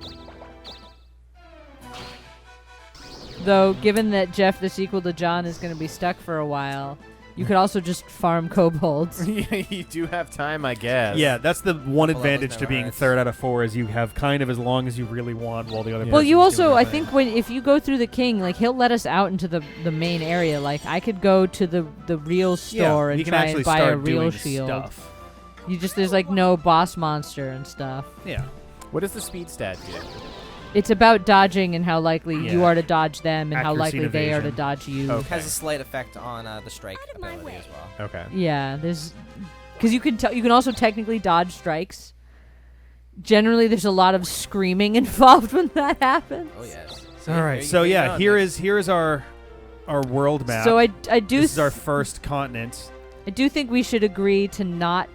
Though, given that Jeff, the sequel to John, is going to be stuck for a while, you could also just farm kobolds. You do have time, I guess. Yeah, that's the one Couple advantage levels to never being hurts. third out of 4 is you have kind of as long as you really want while the other. Well, you person's doing also, their I thing. think, if you go through the king, like he'll let us out into the main area. Like I could go to the real store you and can try actually and buy start a real doing shield. stuff. You just there's like no boss monster and stuff. Yeah. What does the speed stat do? It's about dodging and how likely you Yeah. are to dodge them and how Accuracy likely and they are to evasion. dodge you. Okay. Has a slight effect on the strike Out of my ability way. as well. Okay. Yeah, there's because you can also technically dodge strikes. Generally, there's a lot of screaming involved when that happens. Oh yes. All right. So yeah, here is our world map. So I do This is our first continent. I do think we should agree to not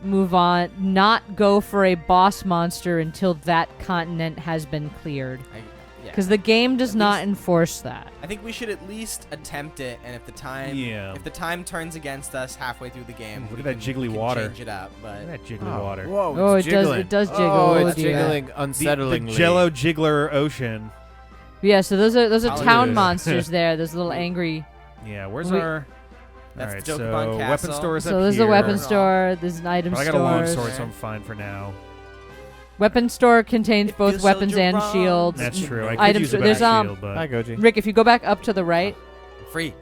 move on, not go for a boss monster until that continent has been cleared. Yeah. Because the game does At not least- enforce that. I think we should at least attempt it, and if the time Yeah. if the time turns against us halfway through the game, Look we at that can- jiggly we can water. Change it up, but Look at that jiggly water. Whoa, Oh, it's it does- jiggling. it does jiggle. Oh, Oh, it's dear. jiggling The unsettlingly. Jello jiggler ocean. Yeah, so those are Hallelujah. town monsters there. Those little angry. Yeah. Where's We- our? That's all right. the So Dokapon weapon Castle. stores So up there's here. a weapon Here. store. There's an item But I got a long store. sword, so I'm fine for now. Weapon store contains If both you sold weapons your and wrongs. shields. That's true. I could Items- use a there's, better shield, but Hi, Goji. Rick, if you go back up to the right, free.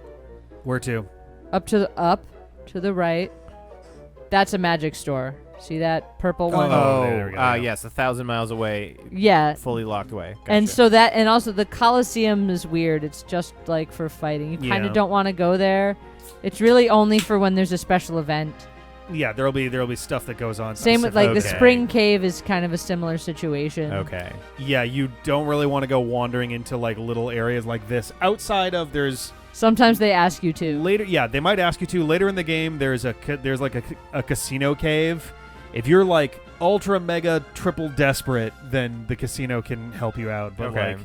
where to? up to the right, that's a magic store. See that purple one? Oh, there we go, yeah. Yes, 1,000 miles away, Yeah. fully locked away. And Gotcha. so that, and also the Colosseum is weird. It's just like for fighting. You kind Yeah. of don't want to go there. It's really only for when there's a special event. Yeah, there'll be stuff that goes on. Same with like the specific- Spring Cave is kind of a similar situation. Okay. Yeah, you don't really want to go wandering into like little areas like this. Outside of there's Sometimes they ask you to. later. Yeah, they might ask you to later in the game. There's like a casino cave. If you're like ultra mega triple desperate, then the casino can help you out. But Okay. like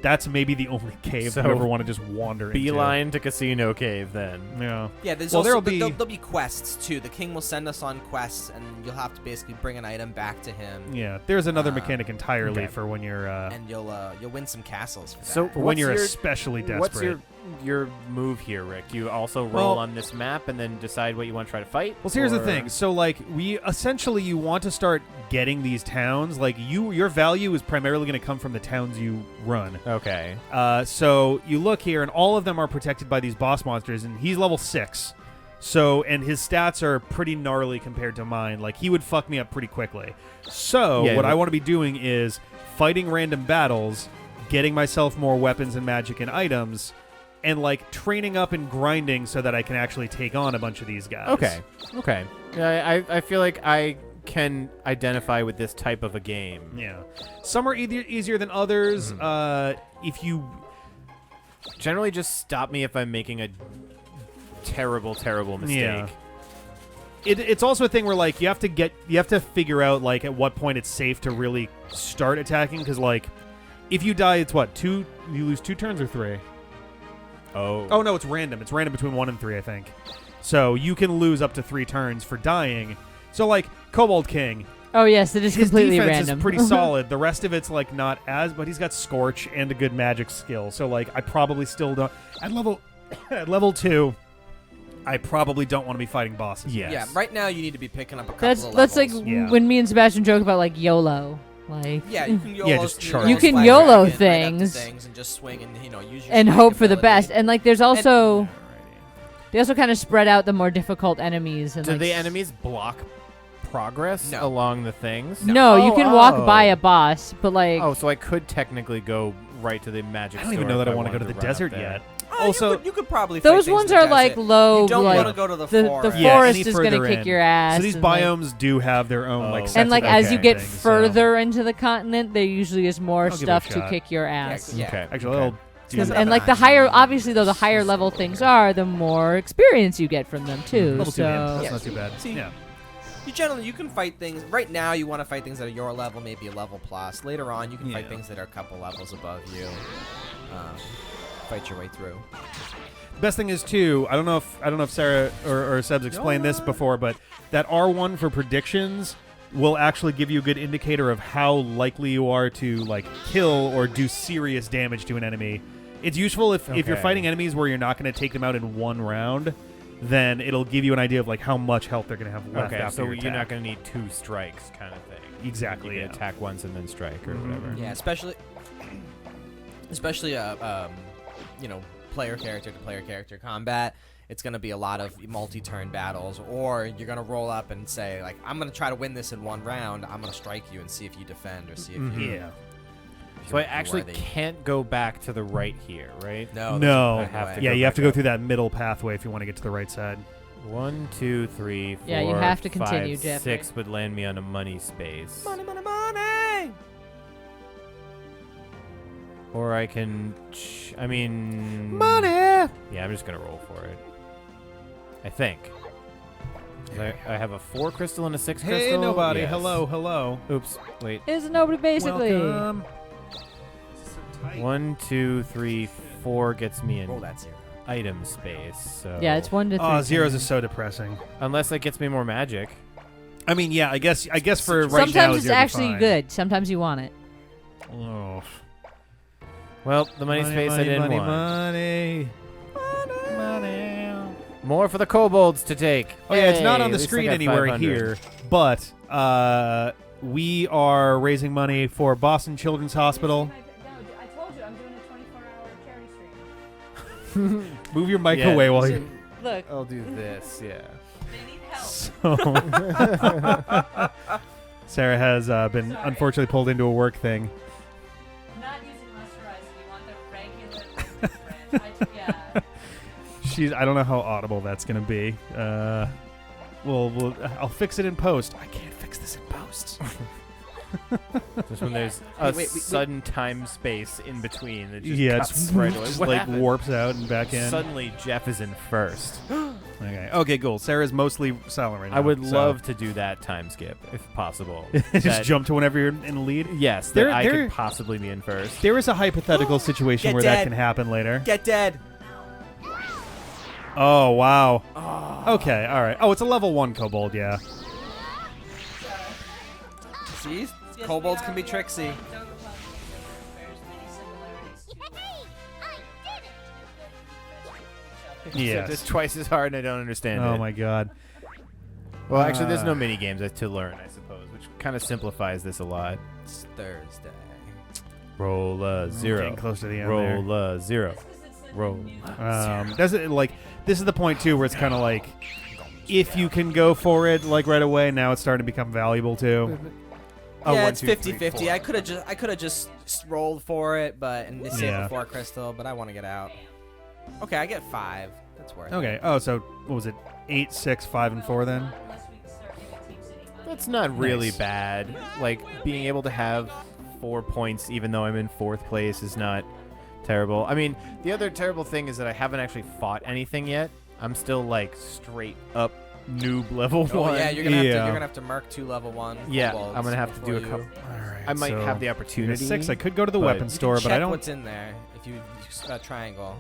that's maybe the only cave So, you ever want to just wander Beeline to Casino Cave then. into. Yeah. Yeah, there's Well, also there'll be- there'll be quests too. The king will send us on quests, and you'll have to basically bring an item back to him, Yeah, there's another Ah, mechanic entirely okay. for when you're and you'll win some castles for that. So for when what's you're your- especially desperate. What's your move here, Rick? Do you also roll Well- on this map and then decide what you want to try to fight? Well, so here's the Or- thing. So, like, you want to start getting these towns. Like, your value is primarily going to come from the towns you run. Okay. So you look here, and all of them are protected by these boss monsters, and he's level 6. So, and his stats are pretty gnarly compared to mine. Like, he would fuck me up pretty quickly. So, Yeah, what but- I want to be doing is fighting random battles, getting myself more weapons and magic and items, and, like, training up and grinding so that I can actually take on a bunch of these guys. Okay. Okay. I feel like I can identify with this type of a game. Yeah. Some are easier than others. If you... Generally, just stop me if I'm making a terrible, terrible mistake. Yeah. It's also a thing where, like, you have to figure out, like, at what point it's safe to really start attacking, because, like, if you die, it's what, 2? You lose 2 turns or 3? Oh, no, it's random. It's random between 1 and 3, I think. So you can lose up to 3 turns for dying. So, like, Kobold King, Oh yes, it is his completely defense random. is pretty solid. The rest of it's, like, not as, but he's got Scorch and a good magic skill. So, like, I probably still don't... At level 2... I probably don't want to be fighting bosses. Yes. Yeah, right now you need to be picking up a couple That's of that's like levels. Yeah. when me and Sebastian joke about like YOLO. Like Yeah, you can Yeah, just charge. You can slide YOLO back in, right up to things. and just swing and use your and strike hope for the ability. best. And like there's also they also kind of spread out the more difficult enemies. And Do like, the enemies block progress No. along the things? No, you Oh, can walk oh. by a boss, but like Oh, so I could technically go right to the magic I don't even store know if that I want to go to the wanted run up desert there. yet. Oh, Also- you could probably those fight things ones in the are like desert. low. You don't like want to go to the the forest. Yeah, forest any is gonna further kick in. your ass. So these and, like- biomes do have their own like Oh. sets and like of as you get things, so- further into the continent, there usually is more I'll give it a stuff to shot. kick your ass. Yeah. Okay. Actually, okay. I'll do 'Cause- that. and like the higher, obviously though, the higher level things are, the more experience you get from them too. Level 2 hand. So That's Yeah. not too bad. See, Yeah. You can fight things right now. You want to fight things that are your level, maybe a level plus. Later on, you can fight Yeah. things that are a couple levels above you. fight your way through. Best thing is too. I don't know if Sarah or Seb's explained this before, but that R1 for predictions will actually give you a good indicator of how likely you are to like kill or do serious damage to an enemy. It's useful if you're fighting enemies where you're not going to take them out in one round. Then it'll give you an idea of like how much health they're going to have left. Okay, after so your you're attack. not going to need 2 strikes, kind of thing. Exactly. You Yeah. can attack once and then strike or whatever. Yeah, especially you know, player character to player character combat. It's going to be a lot of multi-turn battles, or you're going to roll up and say like, I'm going to try to win this in one round. I'm going to strike you and see if you defend or see if you. Yeah. So I actually can't go back to the right here, right? No. I have to Yeah, go you have back to go up. through that middle pathway if you want to get to the right side. 1, 2, 3, 4, Yeah, you have to continue, 5, Jeffrey. 6 would land me on a money space. Money, money, money! Or I can... I mean... Money! Yeah, I'm just going to roll for it. I think. 'Cause I have a 4 crystal and a 6 crystal. Hey, nobody. Yes. Hello. Oops. Wait. Is nobody basically? Welcome. 1, 2, 3, 4 gets me Roll an that 0. item space. So Yeah, it's 1 to 3. Oh, zeros is so depressing. unless it gets me more magic. I mean, yeah, I guess for right now, Sometimes it's zero would be actually fine. good. Sometimes you want it. Oh. Well, the money space I didn't want. Money. More for the kobolds to take. Oh yeah, it's not Hey, on the at least I screen got anywhere 500. here, but we are raising money for Boston Children's Hospital. I told you I'm doing a 24-hour charity stream. Move your mic away while you. Look. I'll do this, yeah. They need help. So, Sarah has been unfortunately pulled into a work thing. Not using Lusterizer. You want the regular brand. Yeah. I don't know how audible that's gonna be. I'll fix it in post. I can't fix this in post. Just when there's a wait. sudden time space in between that just Yeah, cuts it's right away. just What like happened? warps out and back in. Suddenly Jeff is in first. Okay, cool. Sarah's mostly silent right now. I would so- love to do that time skip if possible. just That- jump to whenever you're in the lead. Yes, There- that I there- could possibly be in first. There is a hypothetical situation Get where that dead. can happen later. Get dead. Oh wow. Okay, all right. Oh, it's a level 1 kobold. Yeah. See? Kobolds can be tricksy. Yes. It's twice as hard and I don't understand it. Oh my god. Well, actually, there's no mini games to learn, I suppose, which kind of simplifies this a lot. It's Thursday. Roll a 0. Getting close to the end Roll a 0. Roll. Does it like this is the point too where it's kind of like if you can go for it like right away, now it's starting to become valuable too. Oh, Yeah, 1, it's 2, 3, 50-50. 4. I could have just rolled for it, but and saved Yeah. the 4 crystal, but I want to get out. Okay, I get 5. That's worth it. Okay. Oh, so what was it? 8, 6, 5, and 4 then? That's not really Nice. bad. Like, being able to have 4 points even though I'm in 4th place is not terrible. I mean, the other terrible thing is that I haven't actually fought anything yet. I'm still, like, straight up noob level 1. Oh yeah, you're gonna have to merc 2 level 1. Yeah, kobolds I'm gonna have to do a before couple. you- All right. I might so have the you're opportunity. 6. I could go to the but- weapon You store, You can but I check don't. what's in there if you triangle.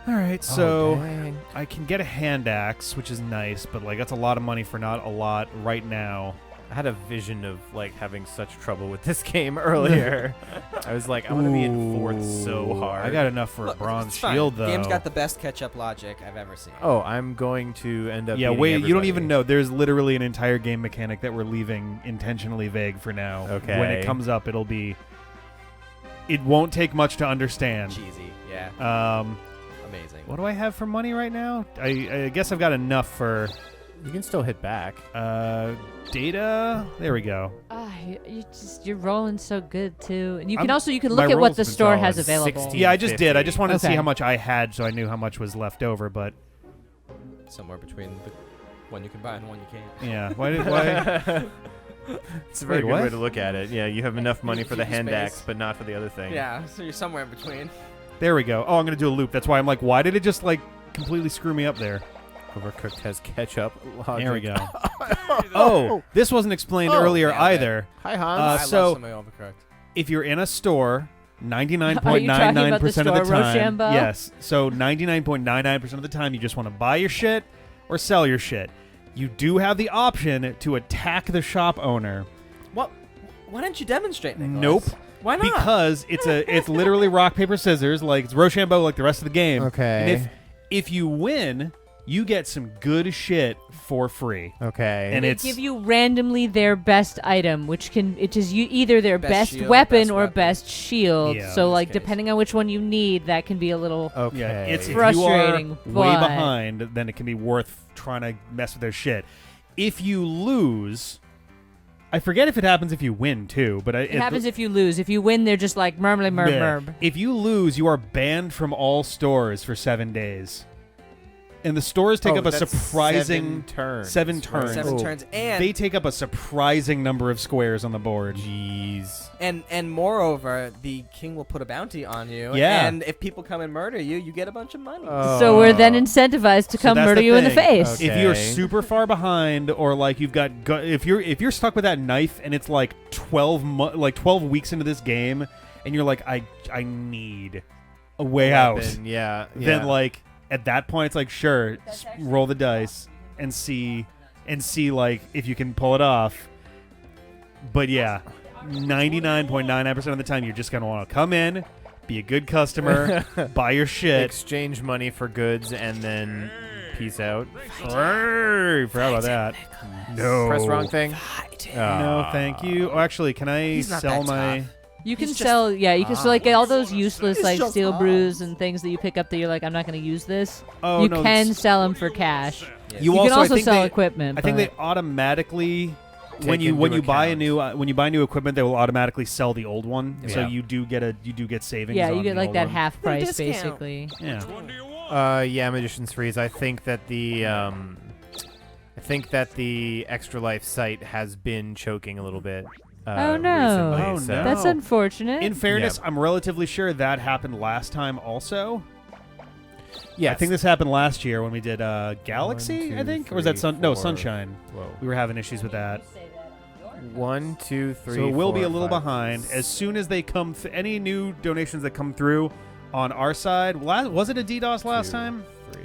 All right. Oh, So dang. I can get a hand axe, which is nice, but like that's a lot of money for not a lot right now. I had a vision of like having such trouble with this game earlier. I was like, I want to be in 4th so Ooh, hard. I got enough for Look, a bronze it's fine. shield though. Game's got the best catch-up logic I've ever seen. Oh, I'm going to end up. Yeah, beating wait, you don't everybody. even know. There's literally an entire game mechanic that we're leaving intentionally vague for now. Okay. When it comes up, it won't take much to understand. Cheesy, yeah, amazing. What do I have for money right now? I guess I've got enough for You can still hit back. data. There we go. You're rolling so good too, and you can My look at what rolls the have been store solid. has available. 16. Yeah, I just did. I 50. just wanted to see Okay. how much I had so I knew how much was left over, but Somewhere between the one you can buy and one you can't. yeah. Why? It's a very Wait, good way what? to look at it. Yeah, you have enough money for the Keep your hand space. axe, but not for the other thing. Yeah, so you're somewhere in between. There we go. Oh, I'm going to do a loop. That's why I'm like, why did it just like completely screw me up there? Overcooked has ketchup. Logic. There we go. Oh, this wasn't explained earlier yeah, either. Hi, Hans. Uh, I so- love somebody overcooked. If you're in a store 99.99% of the store, time. Rochambeau? Yes. So 99.99% of the time, you just want to buy your shit or sell your shit. You do have the option to attack the shop owner. What? Why didn't you demonstrate, Nicholas? Nope. Why not? Because it's literally rock paper scissors, like it's Rochambeau, like the rest of the game. Okay. And if you win, you get some good shit for free. Okay. And They it's give you randomly their best item, which is either their Best best, shield, weapon best or weapon. best shield. Yeah, so in like case. depending on which one you need, that can be a little. Okay. yeah, it's Frustrating, If you are way but- behind, then it can be worth trying to mess with their shit. If you lose, I forget if it happens if you win too, but It happens if you lose. If you win, they're just like murmly murb Yeah. murb. If you lose, you are banned from all stores for 7 days. And the stores take up a that's surprising 7 turns. 7 turns. 7 Oh. turns, and They take up a surprising number of squares on the board. Jeez. and moreover, the king will put a bounty on you. Yeah. And if people come and murder you, you get a bunch of money. So we're then incentivized to So come that's murder the you in the thing. face. Okay. If you're super far behind, or like you've got, if you're stuck with that knife and it's like 12 weeks into this game, and you're like, I need a way out, Weapon, yeah. then like at that point it's like, sure, roll the dice and see like if you can pull it off. But yeah, 99.99% of the time you're just gonna want to come in, be a good customer, buy your shit. exchange money for goods and then peace out. Hey, forgot about that. No. Press wrong thing. No, thank you. Oh, actually, can I He's not sell that my? tough. You can He's just- sell, yeah, you can sell like all those useless He's like just steel off. brews and things that you pick up that you're like, I'm not going to use this. Oh you no, can it's- sell them for cash. You, You can I also think sell they- equipment. I think but- they automatically when Take you into buy a account. new equipment, they will automatically sell the old one. So Yeah. you do get savings. yeah, on you get the like old that one. half price discount. basically. Yeah. Yeah, Magician's Freeze. I think that the Extra Life site has been choking a little bit. Oh, no. Recently, Oh, so- no. That's unfortunate. In fairness, Yeah. I'm relatively sure that happened last time also. Yeah, I think this happened last year when we did Galaxy, 1, I 2, think, or was that 3, No, 4. Sunshine. Whoa. We were having issues with that. 1, 2, 3. So it will be 4, a little 5, behind. As soon as they come, any new donations that come through on our side. Was it a DDoS last 2, time? 3,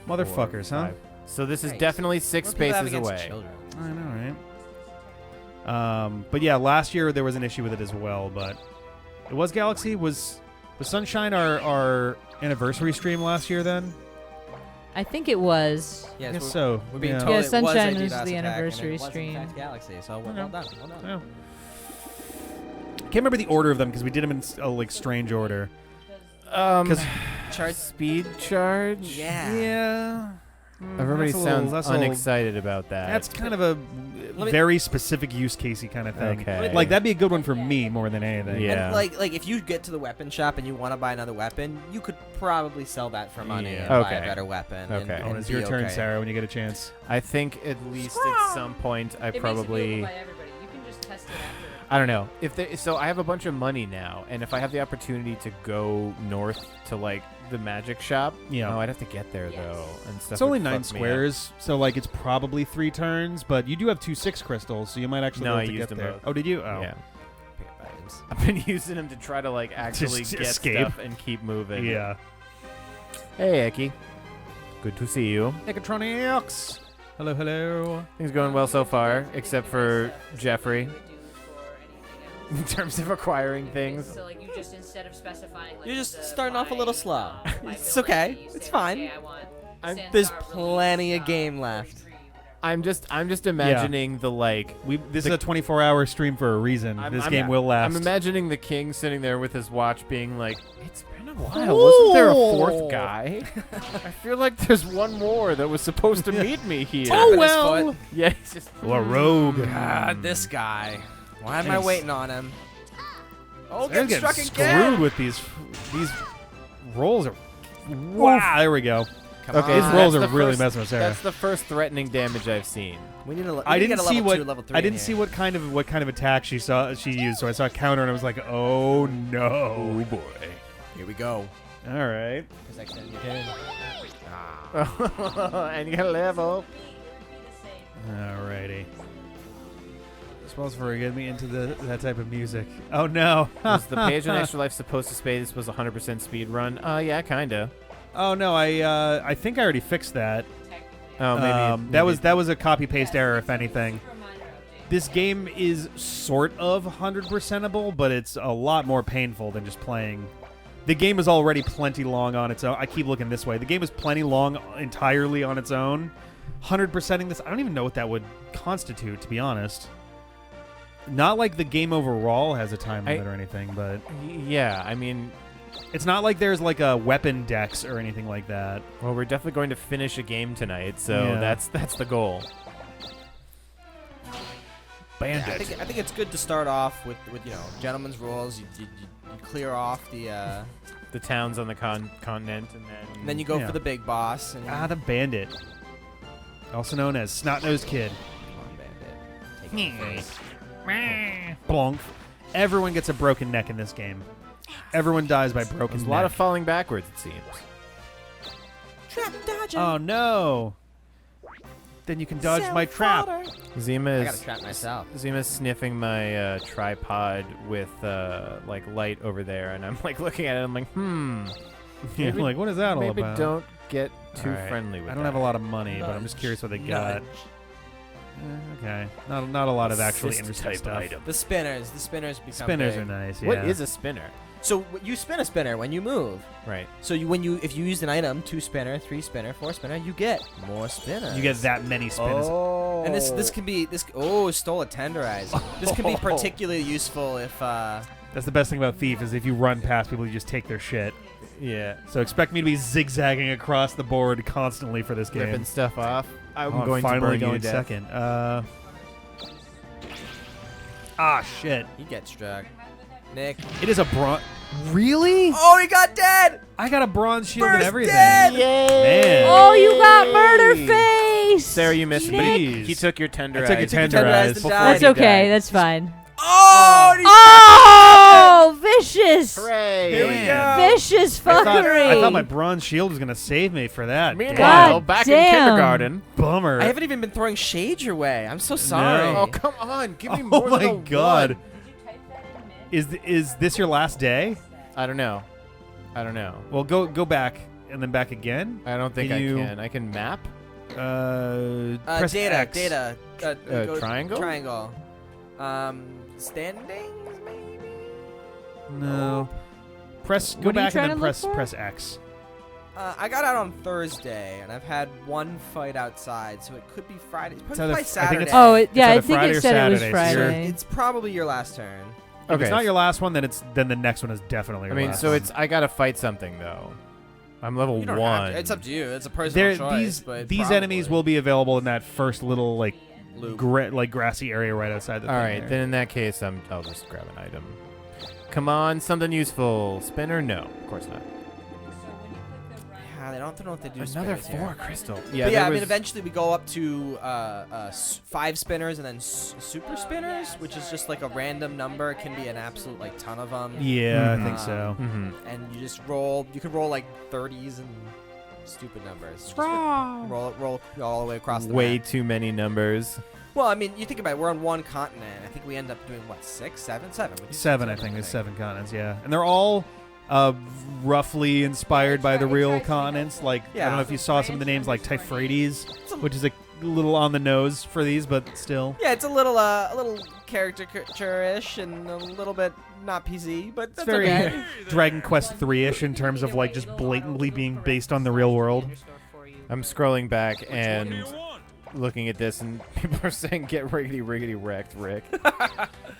Motherfuckers, 4, huh? 5. So this is Right. definitely 6 What do people have spaces against away. children? I know, right? But yeah, last year there was an issue with it as well. But it was Galaxy. Was Sunshine our anniversary stream last year? Then I think it was. Yes, I guess we're, so. we're being yeah. told Yeah, it was a Sunshine is DDoS the attack, and anniversary it was, in stream. fact, Galaxy. So well done. Well done. Yeah. Can't remember the order of them because we did them in a like strange order. 'Cause- Charge. Speed charge. Yeah. Yeah. Everybody That's a little- sounds that's a little- unexcited about that. That's kind of a Let me- very specific use casey kind of thing. Okay. Like that'd be a good one for me more than anything. Yeah. And like if you get to the weapon shop and you want to buy another weapon, you could probably sell that for money Yeah. and buy Okay. a better weapon. Okay. And, Oh, and it's be your turn, okay. Sarah, when you get a chance. I think at least at some point I probably. I don't know if they, so. I have a bunch of money now, and if I have the opportunity to go north to like the magic shop, Yeah. no, I'd have to get there though, and stuff. It's only would 9 fuck me up. squares, so like it's probably 3 turns, but you do have 2 6 crystals, so you might actually No, be I able to used get them there. both. Oh, did you? Oh. Yeah, Pick up items. I've been using them to try to like actually Just get escape. stuff and keep moving. Yeah. Hey, Eki. Good to see you. Mechatronics. Hello, hello. Things going well so far, except for Jeffrey in terms of acquiring things. So like you just instead of specifying like You're just starting off a little slow. It's okay. It's fine. I'm- There's plenty of game left. I'm just imagining the like. This is a 24-hour stream for a reason. This game will last. I'm imagining the king sitting there with his watch, being like, "It's been a while. Wasn't there a fourth guy? I feel like there's one more that was supposed to meet me here." Tapping his foot. Yeah, he's just. a rogue. God, this guy. Why am I Yes. waiting on him? Oh, They're get getting struck screwed again. with these rolls. Are wow. There we go. Come Okay, These on. so rolls that's are the really first- messing with Sarah. That's the first threatening damage I've seen. We need a, I didn't get a see level what 2, level 3 I in didn't here. see what kind of attack she used, so I saw a counter and I was like, oh no. Oh boy. Here we go. All right. And you got a level. Alrighty. Spells for get me into that type of music. Oh no. Was the page on Extra Life supposed to say this was 100% speed run? Yeah, kinda. Oh no, I think I already fixed that. Oh, maybe that was a copy paste error, if anything. This game is sort of 100%able, but it's a lot more painful than just playing. The game is already plenty long on its own. I keep looking this way. The game is plenty long entirely on its own. 100%ing this, I don't even know what that would constitute, to be honest. Not like the game overall has a time limit or anything, but yeah, I mean, it's not like there's like a weapon dex or anything like that. Well, we're definitely going to finish a game tonight, so Yeah. that's the goal. Bandit. Yeah, I think it's good to start off with gentleman's rules. You clear off the towns on the continent, and then you go for the big boss. And the bandit, also known as Snot-Nosed Kid. Come on, bandit. Take it first. Blonk. Everyone gets a broken neck in this game. Everyone dies by broken There's neck. a lot of falling backwards, it seems. Trap dodging. Oh no! Then you can dodge my trap. Zima I is gotta trap myself. Zima's sniffing my tripod with like light over there, and I'm like looking at it. I'm like, Yeah, Maybe- like what is that all maybe about? don't get too All right. friendly with I don't that. have a lot of money, but I'm just curious what they got. Nudge. Okay, not a lot of actually Assist interesting type stuff. item. The spinners become Spinners big. are nice. Yeah. What is a spinner? So you spin a spinner when you move. Right. So if you use an item, 2 spinner, 3 spinner, 4 spinner, you get more spinners. You get that many spinners. Oh. And this can be stole a tenderize. This can be particularly useful if That's the best thing about Thief is if you run past people, you just take their shit. Yeah. So expect me to be zigzagging across the board constantly for this game. Ripping stuff off. I'm Oh, going to finally burn you going to death. second. Shit! he gets struck. Nick. It is a bronze. Really? Oh, he got dead. I got a bronze shield and First everything. dead! Man. Oh, you got murder face. Sarah, you missed it, but Jeez. he took your tender I took your eyes. tender Tender eyes eyes. and before died. That's he okay. died. That's fine. Oh, Oh, vicious. Hooray! Here we Man. go. Vicious I fuckery. thought my bronze shield was gonna save me for that. Meanwhile, God back in damn. kindergarten. Bummer. I haven't even been throwing shade your way. I'm so sorry. Oh, come on. Give me Oh more than my a god. one. Is this your last day? I don't know. Well, go back and then back again. I don't think Can you- I can. I can map. Press Data. X. Data. Go- Triangle? Triangle. Standings, maybe? No. Press. Go What are you back trying and then to look press for? press X. I got out on Thursday, and I've had one fight outside, so it could be Friday. It's either- probably I think Saturday. it's- Oh, It's yeah, I either think Friday it or said it was Saturday, so you're- Friday. It's probably your last turn. If it's not your last one, then the next one is definitely your I mean, last so one. it's I gotta fight something though. I'm level You don't 1. have to. It's up to you. It's a personal choice. But these probably. enemies will be available in that first little like Loop. grassy area right outside the All thing right, there. then in that case, I'll just grab an item. Come on, something useful. Spinner? No, of course not. Yeah, they don't know what they do. Another spinners here. 4 crystal. But Yeah, yeah, there I mean, was- eventually we go up to 5 spinners and then super spinners, which is just like a random number. It can be an absolute like ton of them. Yeah, I Mhm. think so. Mhm. And you just roll. You can roll like 30s and stupid numbers. Just roll all the way across the Way map. too many numbers. Well, I mean, you think about it. We're on one continent. I think we end up doing what 6, 7, 7. We do 7, I think. There's 7 continents, yeah. And they're all roughly inspired by the real continents. Like, I Yeah. don't know if you saw some of the names, like Typhrates, which is a little on the nose for these, but still. Yeah, it's a little caricature-ish and a little bit not PC, but It's that's very okay. Dragon Quest 3-ish in terms of, like, just blatantly being based on the real world. I'm scrolling back and looking at this, and people are saying, "Get riggedy wrecked, Rick."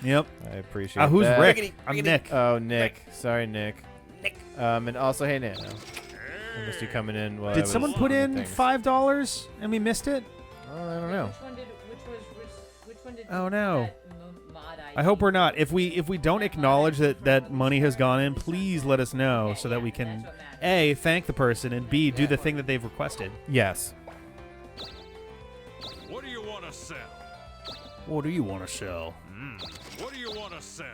Yep. I appreciate Who's that. Rick? Riggedy, I'm riggedy. Nick. Oh, Nick. Sorry, Nick. Nick. And also, hey, Nano. I missed you coming in. While I Did was someone put doing in things. $5 and we missed it? Oh, I don't know. Which one did Oh, no. that mod ID? I hope we're not. If we don't acknowledge that money has gone in, please let us know so that we can A, thank the person, and B, do the thing that they've requested. Yes. What do you want to sell? What do you want to sell? What do you want to sell?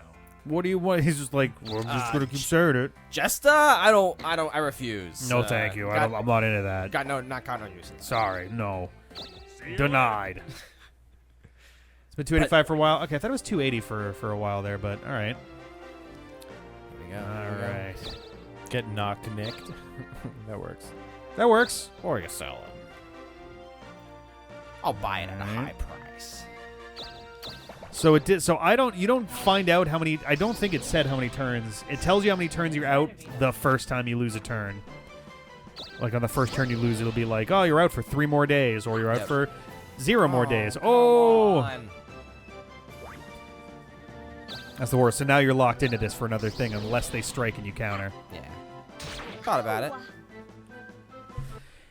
What do you want? He's just like, well, I'm just gonna keep saying it. Jesta? I refuse. No, thank you. I'm not into that. Got no use. Sorry, no. Denied. It's been 285 for a while. Okay, I thought it was 280 for a while there, but all right. Here we go. All right. Get knocked, nicked. That works. That works. Or you sell it. I'll buy it at a Alright. high price. So it did. So you don't find out how many. I don't think it said how many turns. It tells you how many turns you're out the first time you lose a turn. Like on the first turn you lose, it'll be like, oh, you're out for 3 more days, or you're out Yep. for 0 more days. Come Oh, on. that's the worst. So now you're locked into this for another thing, unless they strike and you counter. Yeah. Thought about it.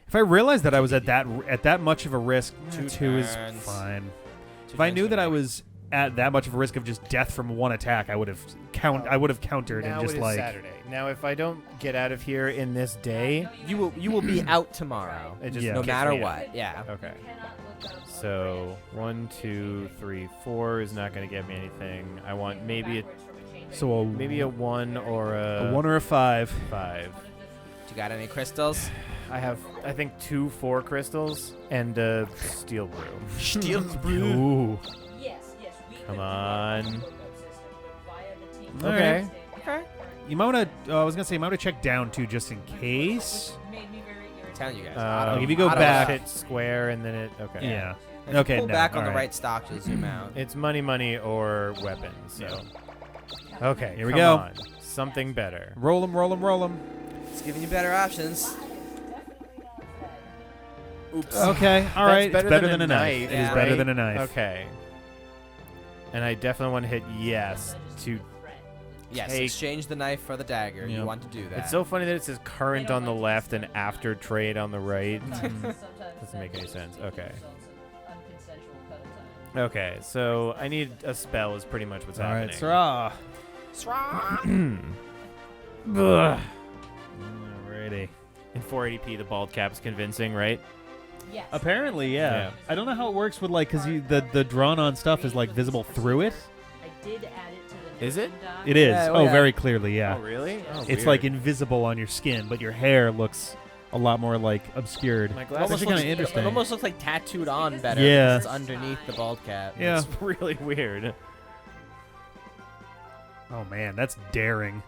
If I realized that I was at that much of a risk, 2 is turns. fine. Two If I turns knew for that I me. was at that much of a risk of just death from one attack, I would have countered Now and just it is like Saturday. Now, if I don't get out of here in this day, You will be out tomorrow. it just Yeah. No kicks matter me out. what. Yeah. Okay. So 1, 2, 3, 4 is not going to get me anything. I want maybe so a 1 or a 1 or a 5. 5. You got any crystals? I have, I think, 2 4 crystals and a steel brew. Steel Ooh. Come on. All Okay. right. You might want to. I was gonna say you might want to check down too, just in case. I'm telling you guys. Like, if you go back- hit square and then it. Okay. Yeah. If you Okay. pull no, back on all the right. right stock, you'll zoom out. It's money or weapons. So. Okay. Here we come go. on. Something better. Roll them. Roll them. Roll them. It's giving you better options. Oops. Okay. All That's right. It's better better than than a a knife, knife. It is yeah. better right? than a knife. Okay. And I definitely want to hit yes to. Yes, Take- exchange the knife for the dagger. Yep. You want to do that. It's so funny that it says current on the left and after trade on the right. Doesn't make any sense. Okay. Okay, so I need a spell is pretty much what's All right. happening. Sarah. Ugh. Alrighty. In 480p, the bald cap's convincing, right? Apparently, yeah. Yeah. I don't know how it works with like, cause the drawn on stuff is like visible through it. Is it? It is. Yeah, oh, yeah. very clearly, yeah. Oh, really? Oh, It's weird. like invisible on your skin, but your hair looks a lot more like obscured. My It glasses That's are kind of It interesting. almost looks like tattooed on better. Yeah. Because it's underneath the bald cap. Yeah. It's really weird. Oh man, that's daring.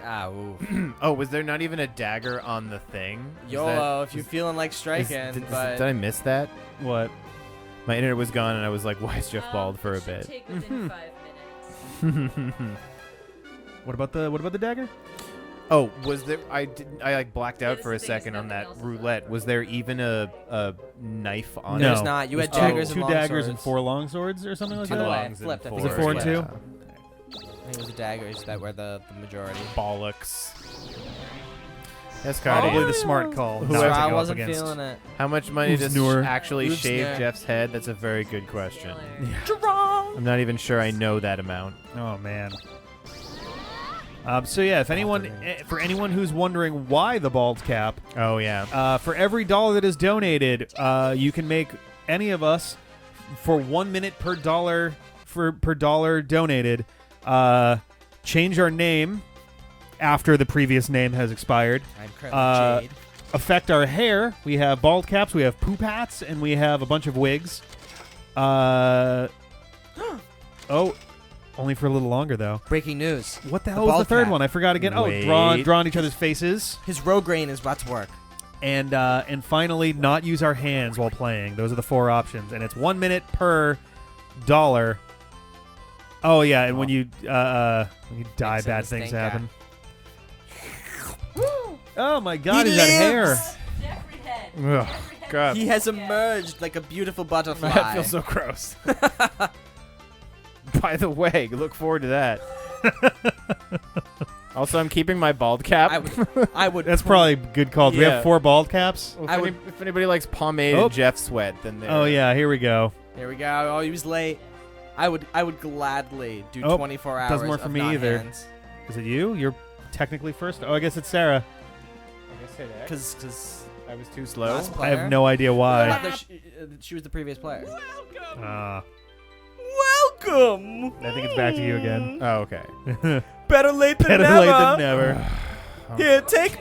Ah, ooh. Oh, was there not even a dagger on the thing? Is YOLO, if you're feeling like that- striking, did but I miss that? What? My internet was gone, and I was like, "Why is Jeff bald for a bit?" What about the dagger? Oh, was there? I like blacked out for a second on that roulette. Was there even a knife on No. it? there's not. You had Two- daggers two and daggers and longswords. 4 long swords or something like Two that. longs and flipped, I think Was it 4 and 2? I think it was the daggers that were the majority. Bollocks. That's Probably kind the of. smart call. Who not I to I go wasn't up against. feeling it. How much money Oof, does snore. actually Oof, shave snare. Jeff's head? That's a very good question. I'm not even sure I know that amount. Oh man. So yeah, if anyone, for anyone who's wondering why the bald cap, Oh yeah. for every dollar that is donated, you can make any of us for 1 minute per dollar per dollar donated. Change our name after the previous name has expired. I'm currently Jade. Affect our hair. We have bald caps, we have poop hats, and we have a bunch of wigs. Oh, only for a little longer though. Breaking news. What the The hell was the bald third cap. one? I forgot again. Oh, Wait. drawn each other's faces, His Rograine is about to work. and finally not use our hands while playing. Those are the 4 options, and it's 1 minute per dollar. Oh yeah, and when you die, Mix in bad the things stinker. happen. Oh my God, he's got hair. Ugh, God. He has emerged like a beautiful butterfly. That feels so gross. By the way, look forward to that. Also, I'm keeping my bald cap. I would. That's probably a good call. Do we Yeah. have 4 bald caps? Well, I if anybody likes pomade Oh. and Jeff Sweat, then they're... Oh yeah, here we go. Here we go. Oh, he was late. I would gladly do Oh, 24 hours. doesn't work for of me not either. hands. Is it you? You're technically first. Oh, I guess it's Sarah. Because I was too slow. last I player. have no idea I why. thought that she was the previous player. Welcome. I think it's back to you again. Oh, okay. Better late than Better never. late than never. Here, take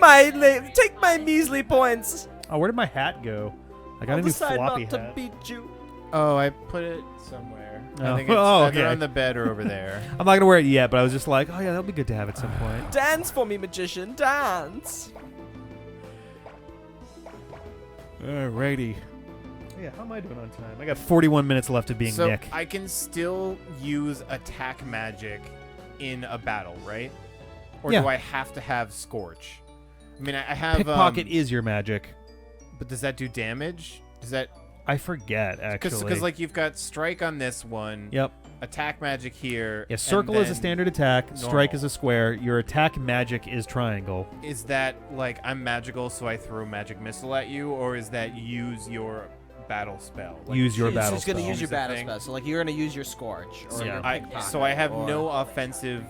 my measly points. Oh, where did my hat go? I got I'll a new decide floppy not to hat. beat you. Oh, I put it somewhere. I think it's either on the bed or over there. I'm not gonna wear it yet, but I was just like, oh yeah, that'll be good to have at some point. Dance for me, magician, dance. Alrighty. Yeah, how am I doing on time? I got 41 minutes left of being So Nick. I can still use attack magic in a battle, right? Or Yeah. do I have to have Scorch? I mean, I have Pickpocket is your magic. but does that do damage? Does that? I forget actually. Because like you've got strike on this one. Yep. Attack magic here. Yeah, and circle is a then standard attack. Strike normal. is a square. Your attack magic is triangle. Is that like I'm magical, so I throw magic missile at you, or is that use your battle spell? Like, Use your She's battle just gonna spell. use your Is the battle thing. spell. So like you're gonna use your Scorch. Or Yeah. your I, Pickpocket, so I have or- no offensive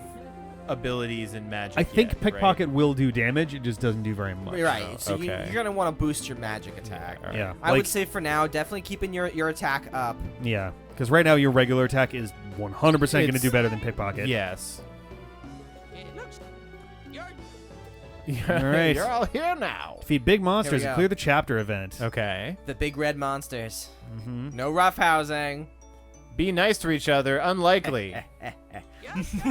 abilities in magic. I think yet, pickpocket right? will do damage. It just doesn't do very much. Right. So Okay. you're gonna want to boost your magic attack. Yeah. I like, would say for now, definitely keeping your attack up. Yeah, because right now your regular attack is 100% going to It's- do better than pickpocket. Yes. It looks. You're. All right. You're all here now. Defeat big monsters go. and clear the chapter event. Okay. The big red monsters. Mm-hmm. No rough housing. Be nice to each other. Unlikely.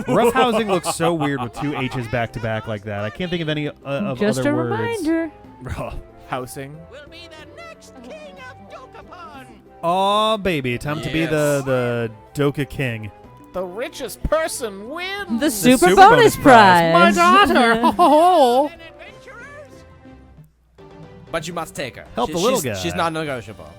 Rough housing looks so weird with two H's back to back like that. I can't think of any of Just other a words. reminder. Housing. Will be the next king of Dokapon. Oh baby, time to be Yes. the Doka King. The richest person wins. The super, super bonus bonus prize. prize. My daughter. Oh. And adventurers. But you must take her. Help the little guy. She's not negotiable.